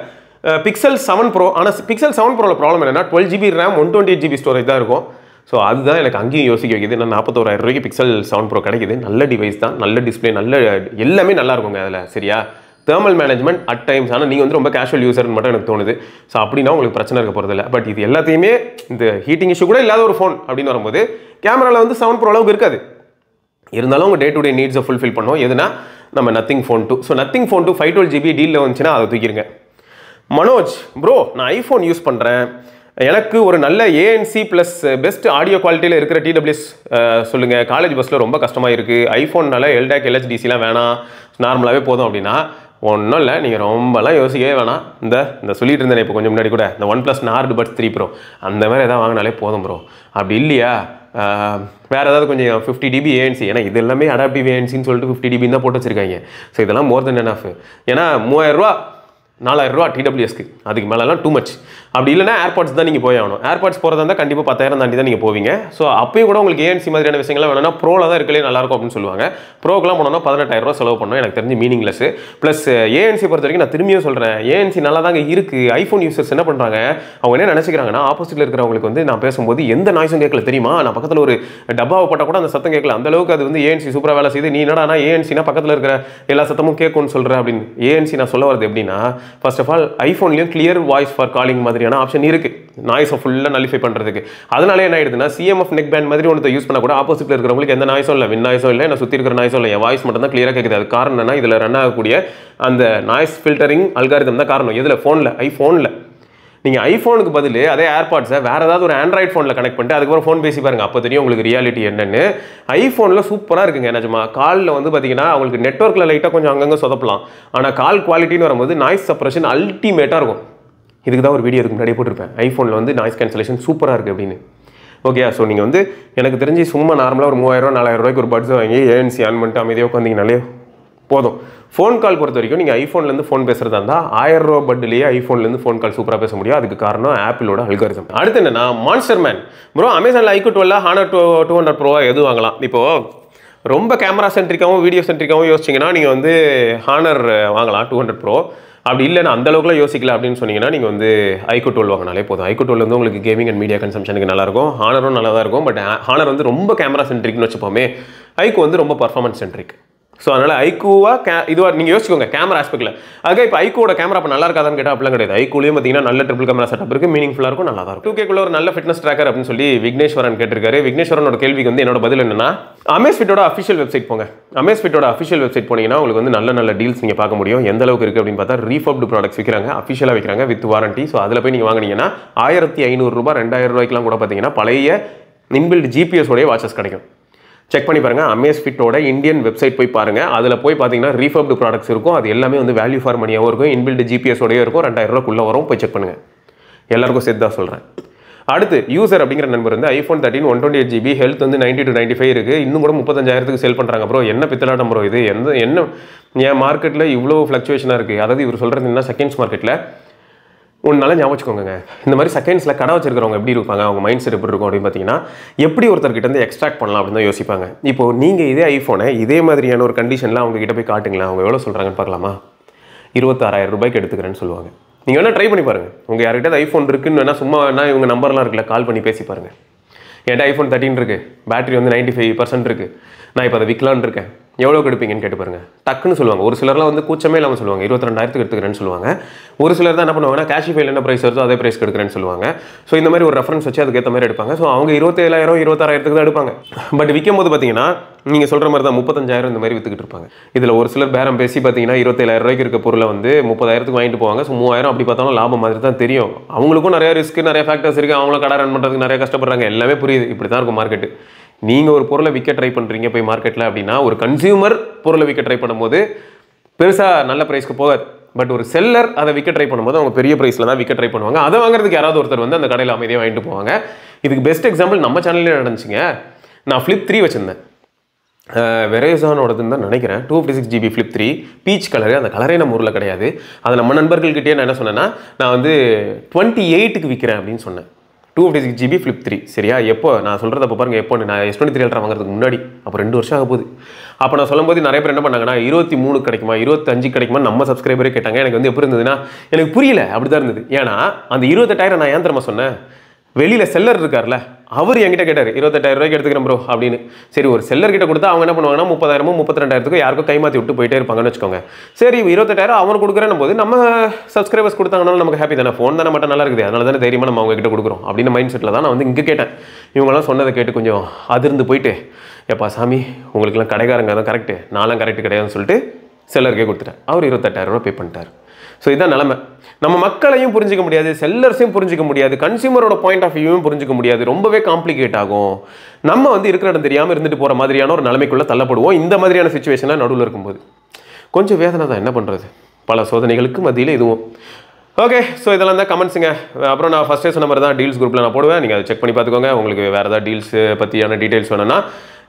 Pixel 7 Pro. ஆனால் Pixel 7 Pro ப்ராப்ளம் என்னன்னா 12GB RAM 128GB ஸ்டோரேஜ் தான் இருக்கும். ஸோ அதுதான் எனக்கு அங்கேயும் யோசிக்க வைக்குது. நான் 41,000 ரூபாய்க்கு Pixel 7 Pro கிடைக்குது. நல்ல டிவைஸ் தான், நல்ல டிஸ்பிளே, நல்ல எல்லாமே நல்லா இருக்குங்க அதில். சரியா, தேர்மல் மேனேஜ்மெண்ட் அட் டைம்ஸ். ஆனால் நீங்கள் வந்து ரொம்ப கேஷுவல் யூசர்னு மட்டும் எனக்கு தோணுது. ஸோ அப்படின்னா உங்களுக்கு பிரச்சனை இருக்க போகிறதில்ல. பட் இது எல்லாத்தையுமே இந்த ஹீட்டிங் இஷ்யூ கூட இல்லாத ஒரு ஃபோன் அப்படின்னு வரும்போது கேமராவில் வந்து 7 Pro அளவுக்கு இருக்காது. இருந்தாலும் உங்கள் டே டு டே நீட்ஸை ஃபுல்ஃபில் பண்ணோம். எதுனா நம்ம nothing phone 2. So nothing phone 2 512GB டீலில் வந்துச்சுன்னா அதை தூக்கிடுங்க. மனோஜ் ப்ரோ, நான் ஐஃபோன் யூஸ் பண்ணுறேன், எனக்கு ஒரு நல்ல ANC ப்ளஸ் பெஸ்ட் ஆடியோ குவாலிட்டியில் இருக்கிற TWS சொல்லுங்கள். காலேஜ் பஸ்ஸில் ரொம்ப கஷ்டமாக இருக்குது. ஐஃபோன்னால LDAC LHDCலாம் வேணாம், நார்மலாகவே போதும் அப்படின்னா ஒன்றும் இல்லை, நீங்கள் ரொம்பலாம் யோசிக்கவே வேணாம். இந்த சொல்லிட்டு இருந்தேன் இப்போ கொஞ்சம் முன்னாடி கூட, இந்த OnePlus Nord Buds 3 Pro அந்த மாதிரி எதாவது வாங்கினாலே போதும் ப்ரோ. அப்படி இல்லையா வேறு ஏதாவது கொஞ்சம் 50dB ANC, ஏன்னா இது எல்லாமே அடாப்டிவ் ANCன்னு சொல்லிட்டு 50dB தான் போட்டு வச்சுருக்காங்க. ஸோ இதெல்லாம் மோர் தென் எனஃப். ஏன்னா 3000 ரூபா 4000 ரூபா TWSக்கு, அதுக்கு மேலெலாம் டூ மச். அப்படி இல்லைனா ஏர்பாட்ஸ் தான் நீங்கள் போய் ஆகணும். ஏர்பாட்ஸ் போகிறதா இருந்தால் கண்டிப்பாக 10,000 தாண்டி தான் நீங்கள் போவீங்க. ஸோ அப்பயும் கூட உங்களுக்கு ANC மாதிரியான விஷயங்கள்லாம் வேணும்னா ப்ரோவில் தான் இருக்கலே நல்லாயிருக்கும் அப்படின்னு சொல்லுவாங்க. ப்ரோக்கெலாம் போனோம்னா 18,000 ரூபா செலவு பண்ணோம். எனக்கு தெரிஞ்சு மீனிங்லெஸ். ப்ளஸ் ANC பொறுத்த வரைக்கும் நான் திரும்பியும் சொல்கிறேன், ANC நல்லா தாங்க இருக்குது. ஐஃபோன் யூசர்ஸ் என்ன பண்ணுறாங்க, அவங்க என்ன நினச்சிக்கிறாங்கன்னா, ஆப்போசிட்டில் இருக்கிறவங்களுக்கு வந்து நான் பேசும்போது எந்த நாய்ஸும் கேட்கல தெரியுமா, நான் பக்கத்தில் ஒரு டப்பாவை போட்டால் கூட அந்த சத்தம் கேட்கல, அந்த அளவுக்கு அது வந்து ANC சூப்பராக வேலை செய்யுது. நீ என்னடா ANCனா பக்கத்தில் இருக்கிற எல்லா சத்தமும் கேட்கும்னு சொல்கிறேன் அப்படின்னு. ANC நான் சொல்ல வரது எப்படின்னா, ஃபர்ஸ்ட் ஆஃப் ஆல் ஐஃபோன்லேயும் கிளியர் வாய்ஸ் ஃபார் காலிங் மாதிரியான ஆப்ஷன் இருக்குது, நாய்ஸை ஃபுல்லாக நலிஃபை பண்ணுறதுக்கு. அதனால என்ன ஆயிடுதுன்னா, CMF நெக் பேண்ட் மாதிரி ஒன்று யூஸ் பண்ண கூட ஆப்போசிட்டில் இருக்கிறவங்களுக்கு எந்த நாய்ஸும் இல்லை, வின் நாய்ஸும் இல்லை, நான் சுற்றி இருக்கிற நாய்ஸும் இல்லை, என் வாய்ஸ் மட்டும் தான் கிளியராக கேட்குது. அது காரணம் என்னன்னா, இதில் ரன் ஆகக்கூடிய அந்த நாய்ஸ் ஃபில்டரிங் அல்காரிதம் தான் காரணம். எதில் ஃபோனில், ஐஃபோனில். நீங்கள் ஐஃபோனுக்கு பதில் அதே ஏர்பாட்ஸை வேறு ஏதாவது ஒரு ஆண்ட்ராய்ட் ஃபோனில் கனெக்ட் பண்ணிட்டு அதுக்கப்புறம் ஃபோன் பேசி பாருங்கள், அப்போ தெரியும் உங்களுக்கு ரியாலிட்டி என்னென்னு. ஐஃபோனில் சூப்பராக இருக்குங்க. நிஜமா காலில் வந்து பார்த்தீங்கன்னா அவங்களுக்கு நெட்ஒர்க்கில் லைட்டாக கொஞ்சம் அங்கங்கே சொதப்பலாம், ஆனால் கால் குவாலிட்டின்னு வரும்போது நாய்ஸ் சப்ரஷன் அல்டிமேட்டாக இருக்கும். இதுக்கு தான் ஒரு வீடியோ இதுக்கு முன்னாடியே போட்டிருப்பேன், ஐஃபோனில் வந்து நாய்ஸ் கேன்சலேஷன் சூப்பராக இருக்குது அப்படின்னு. ஓகே, ஸோ நீங்கள் வந்து எனக்கு தெரிஞ்சு சும்மா நார்மலாக ஒரு 3000 4000 ரூபாய்க்கு ஒரு பட்ஸ் வாங்கி ANC ஆன் பண்ணிட்டு அமைதியாக உட்காந்திங்கனாலே போதும். ஃபோன் கால் பொறுத்த வரைக்கும் நீங்கள் ஐஃபோன்லேருந்து ஃபோன் பேசுகிறதா இருந்தால் 1000 ரூபா பட்லேயே ஐஃபோன்லேருந்து ஃபோன் கால் சூப்பராக பேச முடியும். அதுக்கு காரணம் ஆப்பிளோட அல்காரிதம். அடுத்து என்னன்னா, மான்ஸ்டர் மேன் ப்ரோ, அமேசானில் iQOO 12 Honor 200 Pro எது வாங்கலாம்? இப்போது ரொம்ப கேமரா சென்ட்ரிக்காகவும் வீடியோ சென்ட்ரிக்காகவும் யோசிச்சிங்கன்னா நீங்கள் வந்து Honor வாங்கலாம் 200 Pro. அப்படி இல்லைன்னா அந்தளவுக்குலாம் யோசிக்கல அப்படின்னு சொன்னீங்கன்னா நீங்கள் வந்து iQOO 12 வாங்கினாலே போதும். iQOO 12 வந்து உங்களுக்கு கேமிங் அண்ட் மீடியா கன்சம்ஷனுக்கு நல்லாயிருக்கும். Honorம் நல்லா தான் இருக்கும். பட் Honor வந்து ரொம்ப கேமரா சென்ட்ரிக்னு வச்சுப்போமே, iQOO வந்து ரொம்ப பர்ஃபார்மன்ஸ் சென்ட்ரிக். ஸோ அதனால் ஐக்கூவா இதுவாக நீங்கள் யோசிச்சுக்கோங்க கேமரா ஆஸ்பெக்டில். அதுக்காக இப்போ ஐக்கூவோட கேமரா இப்போ நல்லா இருக்காதான்னு கேட்டால் அப்படிலாம் கிடையாது. ஐக்கூலையும் பார்த்தீங்கன்னா நல்ல ட்ரிபிள் கேமரா செட்டப் இருக்குது, மீனிங்ஃபுல்லாக இருக்கும், நல்லா தான் இருக்கும். 2Kக்குள்ள ஒரு நல்ல ஃபிட்னஸ் ட்ராக்கர் அப்படின்னு சொல்லி விக்னேஸ்வரன் கேட்டிருக்காரு. விக்னேஸ்வரனோட கேள்விக்கு வந்து என்னோட பதில் என்னன்னா, அமேஸ்ஃபிட்டோட அஃபிஷியல் வெப்சைட் போங்க. அமேஸ்ஃபிட்டோட அஃபிஷியல் வெப்சைட் போனீங்கன்னா உங்களுக்கு வந்து நல்ல டீல்ஸ் நீங்கள் பார்க்க முடியும். எந்த அளவுக்கு இருக்குது அப்படின்னு பார்த்தா, ரீஃபப்டு ப்ராடக்ட்ஸ் விற்கிறாங்க, அஃபிஷியலாக விற்கிறாங்க வித் வாரண்டி. ஸோ அதில் போய் நீங்கள் வாங்கினீங்கன்னா 1500 ரூபா 2000 ரூபாய்க்குலாம் கூட பார்த்தீங்கன்னா பழைய இன்பில்ட் GPS உடைய வாட்சஸ் கிடைக்கும். செக் பண்ணி பாருங்கள். அமேஸ்ஃபிட்டோட இந்தியன் வெப்சைட் போய் பாருங்கள். அதில் போய் பார்த்தீங்கன்னா ரீஃபப்டு ப்ராடக்ட்ஸ் இருக்கும். அது எல்லாமே வந்து வேல்யூ ஃபார் மணியாகவும் இருக்கும், இன்பில்ட் GPS உடைய இருக்கும், 2000 ரூபாய்க்குள்ளே வரும். போய் செக் பண்ணுங்கள். எல்லாருக்கும் சேர்த்து தான் சொல்கிறேன். அடுத்து யூசர் அப்படிங்கிற நம்பர் வந்து iPhone 13 128GB, ஹெல்த் வந்து 90 to 95 இருக்குது. இன்னும் கூட 35,000க்கு சேல் பண்ணுறாங்க ப்ரோ. என்ன பித்தலாட்டம் ப்ரோ இது? என்ன என் மார்க்கெட்டில் இவ்வளோ ஃப்ளக்சுவேஷனாக இருக்குது? அதாவது இவர் சொல்கிறது என்ன, செகண்ட்ஸ் மார்க்கெட்டில் ஒன்று நல்லா ஞாபகம் வச்சுக்கோங்க. இந்த மாதிரி செகண்ட்ஸில் கடை வச்சிருக்கிறவங்க எப்படி இருப்பாங்க, அவங்க மைண்ட் செட் எப்படி இருக்கும் அப்படின்னு பார்த்தீங்கன்னா, எப்படி ஒருத்தர்கிட்ட இருந்து எக்ஸ்ட்ராக்ட் பண்ணலாம் அப்படின்னு தான் யோசிப்பாங்க. இப்போ நீங்கள் இதே ஐஃபோனை இதே மாதிரியான ஒரு கண்டிஷனில் அவங்க கிட்ட போய் காட்டுங்களேன், அவங்க எவ்வளோ சொல்கிறாங்கன்னு பார்க்கலாமா? 26,000 ரூபாய்க்கு எடுத்துக்கிறேன்னு சொல்லுவாங்க. நீங்கள் வேணால் ட்ரை பண்ணி பாருங்கள். உங்கள் யார்கிட்ட ஐஃபோன் இருக்குன்னு வேணால் சும்மா வேணால் இவங்க நம்பர்லாம் இருக்குல்ல, கால் பண்ணி பேசி பாருங்கள். என்கிட்ட iPhone 13 இருக்குது, பேட்டரி வந்து 95% இருக்குது, நான் இப்போ அதை விற்கலான்னு இருக்கேன், எவ்வளோக்கு எடுப்பீங்கன்னு கேட்டு பாருங்கள். டக்குன்னு சொல்லுவாங்க. ஒரு சிலர்லாம் வந்து கூச்சமே இல்லாமல் சொல்லுவாங்க, 22,000க்கு எடுத்துக்கிறேன்னு சொல்லுவாங்க. ஒரு சிலர் தான் என்ன பண்ணுவாங்கன்னா, கேஷிஃபைல என்ன ப்ரைஸ் வருதோ அதே ப்ரைஸ்க்கு எடுக்கிறேன்னு சொல்லுவாங்க. ஸோ இந்த மாதிரி ஒரு ரெஃபரன்ஸ் வச்சு அதுக்கேற்ற மாதிரி எடுப்பாங்க. ஸோ அவங்க 27,000 26,000க்கு தான் எடுப்பாங்க. பட் விற்கும் போது பார்த்தீங்கன்னா நீங்கள் சொல்கிற மாதிரி தான் 35,000 இந்த மாதிரி விற்றுக்கிட்டு இருப்பாங்க. இதில் ஒரு சிலர் பேரம் பேசி பார்த்தீங்கன்னா 27,000 ரூபாய்க்கு இருக்க பொருளை வந்து 30,000க்கு வாங்கிட்டு போவாங்க. ஸோ 3000 அப்படி பார்த்தாலும் லாபம் மாதிரி தான் தெரியும். அவங்களுக்கும் நிறைய ரிஸ்க், நிறைய ஃபேக்டர்ஸ் இருக்குது, அவங்களும் கடை ரன் பண்ணுறதுக்கு நிறைய கஷ்டப்படுறாங்க, எல்லாமே புரியுது. இப்படி தான் இருக்கும் மார்க்கெட்டு. நீங்கள் ஒரு பொருளை விற்க ட்ரை பண்ணுறீங்க போய் மார்க்கெட்டில் அப்படின்னா, ஒரு கன்சியூமர் பொருளை விற்க ட்ரை பண்ணும்போது பெருசாக நல்ல ப்ரைஸ்க்கு போகாது. பட் ஒரு செல்லர் அதை விற்க ட்ரை பண்ணும்போது அவங்க பெரிய ப்ரைஸில் தான் விற்க ட்ரை பண்ணுவாங்க. அதை வாங்குறதுக்கு யாராவது ஒருத்தர் வந்து அந்த கடையில் அமைதியாக வாங்கிட்டு போவாங்க. இதுக்கு பெஸ்ட் எக்ஸாம்பிள் நம்ம சேனல்லே நடந்துச்சுங்க. நான் Flip 3 வச்சுருந்தேன், வெரேசானோடதுன்னு தான் நினைக்கிறேன். 256GB Flip 3 peach colour. அந்த கலரே நம்ம ஊரில் கிடையாது. அதை நம்ம நண்பர்கள்கிட்டயே நான் என்ன சொன்னேன்னா, நான் வந்து 28க்கு விற்கிறேன் அப்படின்னு சொன்னேன். 256GB ஃப்ளிப் 3 சரியா? எப்போ நான் சொல்கிறது அப்போ பாருங்கள், எப்போ நான் S23 Ultra வாங்குறதுக்கு முன்னாடி, அப்போ 2 வருஷம் ஆக போகுது. அப்போ நான் சொல்லும்போது நிறைய பேர் என்ன பண்ணாங்கன்னா 23 கிடைக்குமா 25 கிடைக்குமா நம்ம சப்ஸ்கிரைபரே கேட்டாங்க. எனக்கு வந்து எப்படி இருந்ததுன்னா எனக்கு புரியல, அப்படி தான் இருந்தது. ஏன்னா அந்த 28,000 நான் ஏன் தெரியுமா சொன்னேன், வெளியில் செல்லர் இருக்கார்ல அவர் என்கிட்ட கேட்டார் 28,000 ரூபாய்க்கு எடுத்துக்கிறேன் ப்ரோ அப்படின்னு. சரி, ஒரு செல்லர் கிட்ட கொடுத்தா அவங்க என்ன பண்ணுவாங்கன்னா 30,000 32,000 யாருக்கும் கைமாற்றி விட்டு போயிட்டே இருப்பாங்கன்னு வச்சுக்கோங்க. சரி, 28,000 அவனுக்கு கொடுக்குறேன் போது நம்ம சப்ஸ்கிரைபர்ஸ் கொடுத்தாங்கனாலும் நமக்கு ஹாப்பி தானே, ஃபோன் தானே மட்டும் நல்லா இருக்குது, அதனால தானே தைரியமாக நம்ம அவங்க கிட்ட கொடுக்குறோம் அப்படின்னு மைண்ட் செட்டில் தான் நான் வந்து இங்கே கேட்டேன். இவங்கெல்லாம் சொன்னதை கேட்டு கொஞ்சம் அதிர்ந்து போயிட்டு, எப்பா சாமி உங்களுக்குலாம் கடைக்காரங்க தான் கரெக்டு, நான்லாம் கரெக்டு கிடையாதுன்னு சொல்லிட்டு செல்லருக்கே கொடுத்துட்டேன். அவர் 28,000 ரூபா பே பண்ணிட்டார். ஸோ இதான் நிலமை. நம்ம மக்களையும் புரிஞ்சிக்க முடியாது, செல்லர்ஸையும் புரிஞ்சிக்க முடியாது, கன்சியூமரோட பாயிண்ட் ஆஃப் வியூவும் புரிஞ்சிக்க முடியாது, ரொம்பவே காம்ப்ளிகேட் ஆகும். நம்ம வந்து இருக்கிற இடம் தெரியாமல் இருந்துட்டு போகிற மாதிரியான ஒரு நிலைமைக்குள்ளே தள்ளப்படுவோம் இந்த மாதிரியான சுச்சுவேஷனாக நடுவில் இருக்கும்போது. கொஞ்சம் வேதனை தான், என்ன பண்ணுறது, பல சோதனைகளுக்கு மத்தியில் இதுவும். ஓகே, ஸோ இதெல்லாம் தான் கமெண்ட்ஸுங்க. அப்புறம் நான் ஃபஸ்ட்டே சொன்ன மாதிரி தான் டீல்ஸ் குரூப்பில் நான் போடுவேன், நீங்கள் அதை செக் பண்ணி பார்த்துக்கோங்க. உங்களுக்கு வேறு ஏதாவது டீல்ஸ் பற்றியான டீட்டெயில்ஸ் வேணும்னா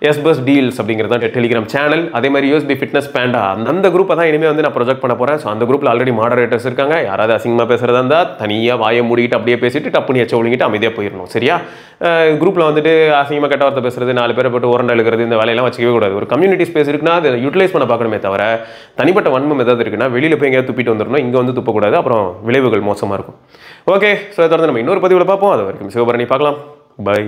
எஸ்பஸ் டீல்ஸ் அப்படிங்கிறது தான் டெலிகிராம் சேனல். அதே மாதிரி யூஎஸ்பி ஃபிட்னஸ் பேண்டா அந்த குரூப்பை தான் இனிமேல் வந்து நான் ப்ரொஜெக்ட் பண்ண போகிறேன். ஸோ அந்த குரூப்பில் ஆல்ரெடி மாடரேட்டர்ஸ் இருக்காங்க. யாராவது அசிங்கமாக பேசுகிறதா இருந்தால் தனியாக வாயை மூடிக்கிட்டு அப்படியே பேசிட்டு டப்புனி எச்ச ஒழுங்கிட்டு அமைதியாக போயிடணும், சரியா? குரூப்பில் வந்துட்டு அசிங்கமாக கெட்ட வார்த்தை பேசுறது, 4 பேரை போட்டு உரண்டை எழுக்கிறது, இந்த வேலையெல்லாம் வச்சுக்கவே கூடாது. ஒரு கம்யூனிட்டி ஸ்பேஸ் இருக்குன்னா அதை யூட்டிலைஸ் பண்ண பார்க்கணுமே தவிர தனிப்பட்ட வன்மம் ஏதாவது இருக்குன்னா வெளியில் போய் எங்கேயாவது துப்பிட்டு வந்துடணும், இங்கே வந்து துப்பக்கூடாது, அப்புறம் விளைவுகள் மோசமாக இருக்கும். ஓகே, ஸோ தொடர்ந்து நம்ம இன்னொரு பதிவில் பார்ப்போம். அது வரைக்கும் சிவபரணி பார்க்கலாம். பை.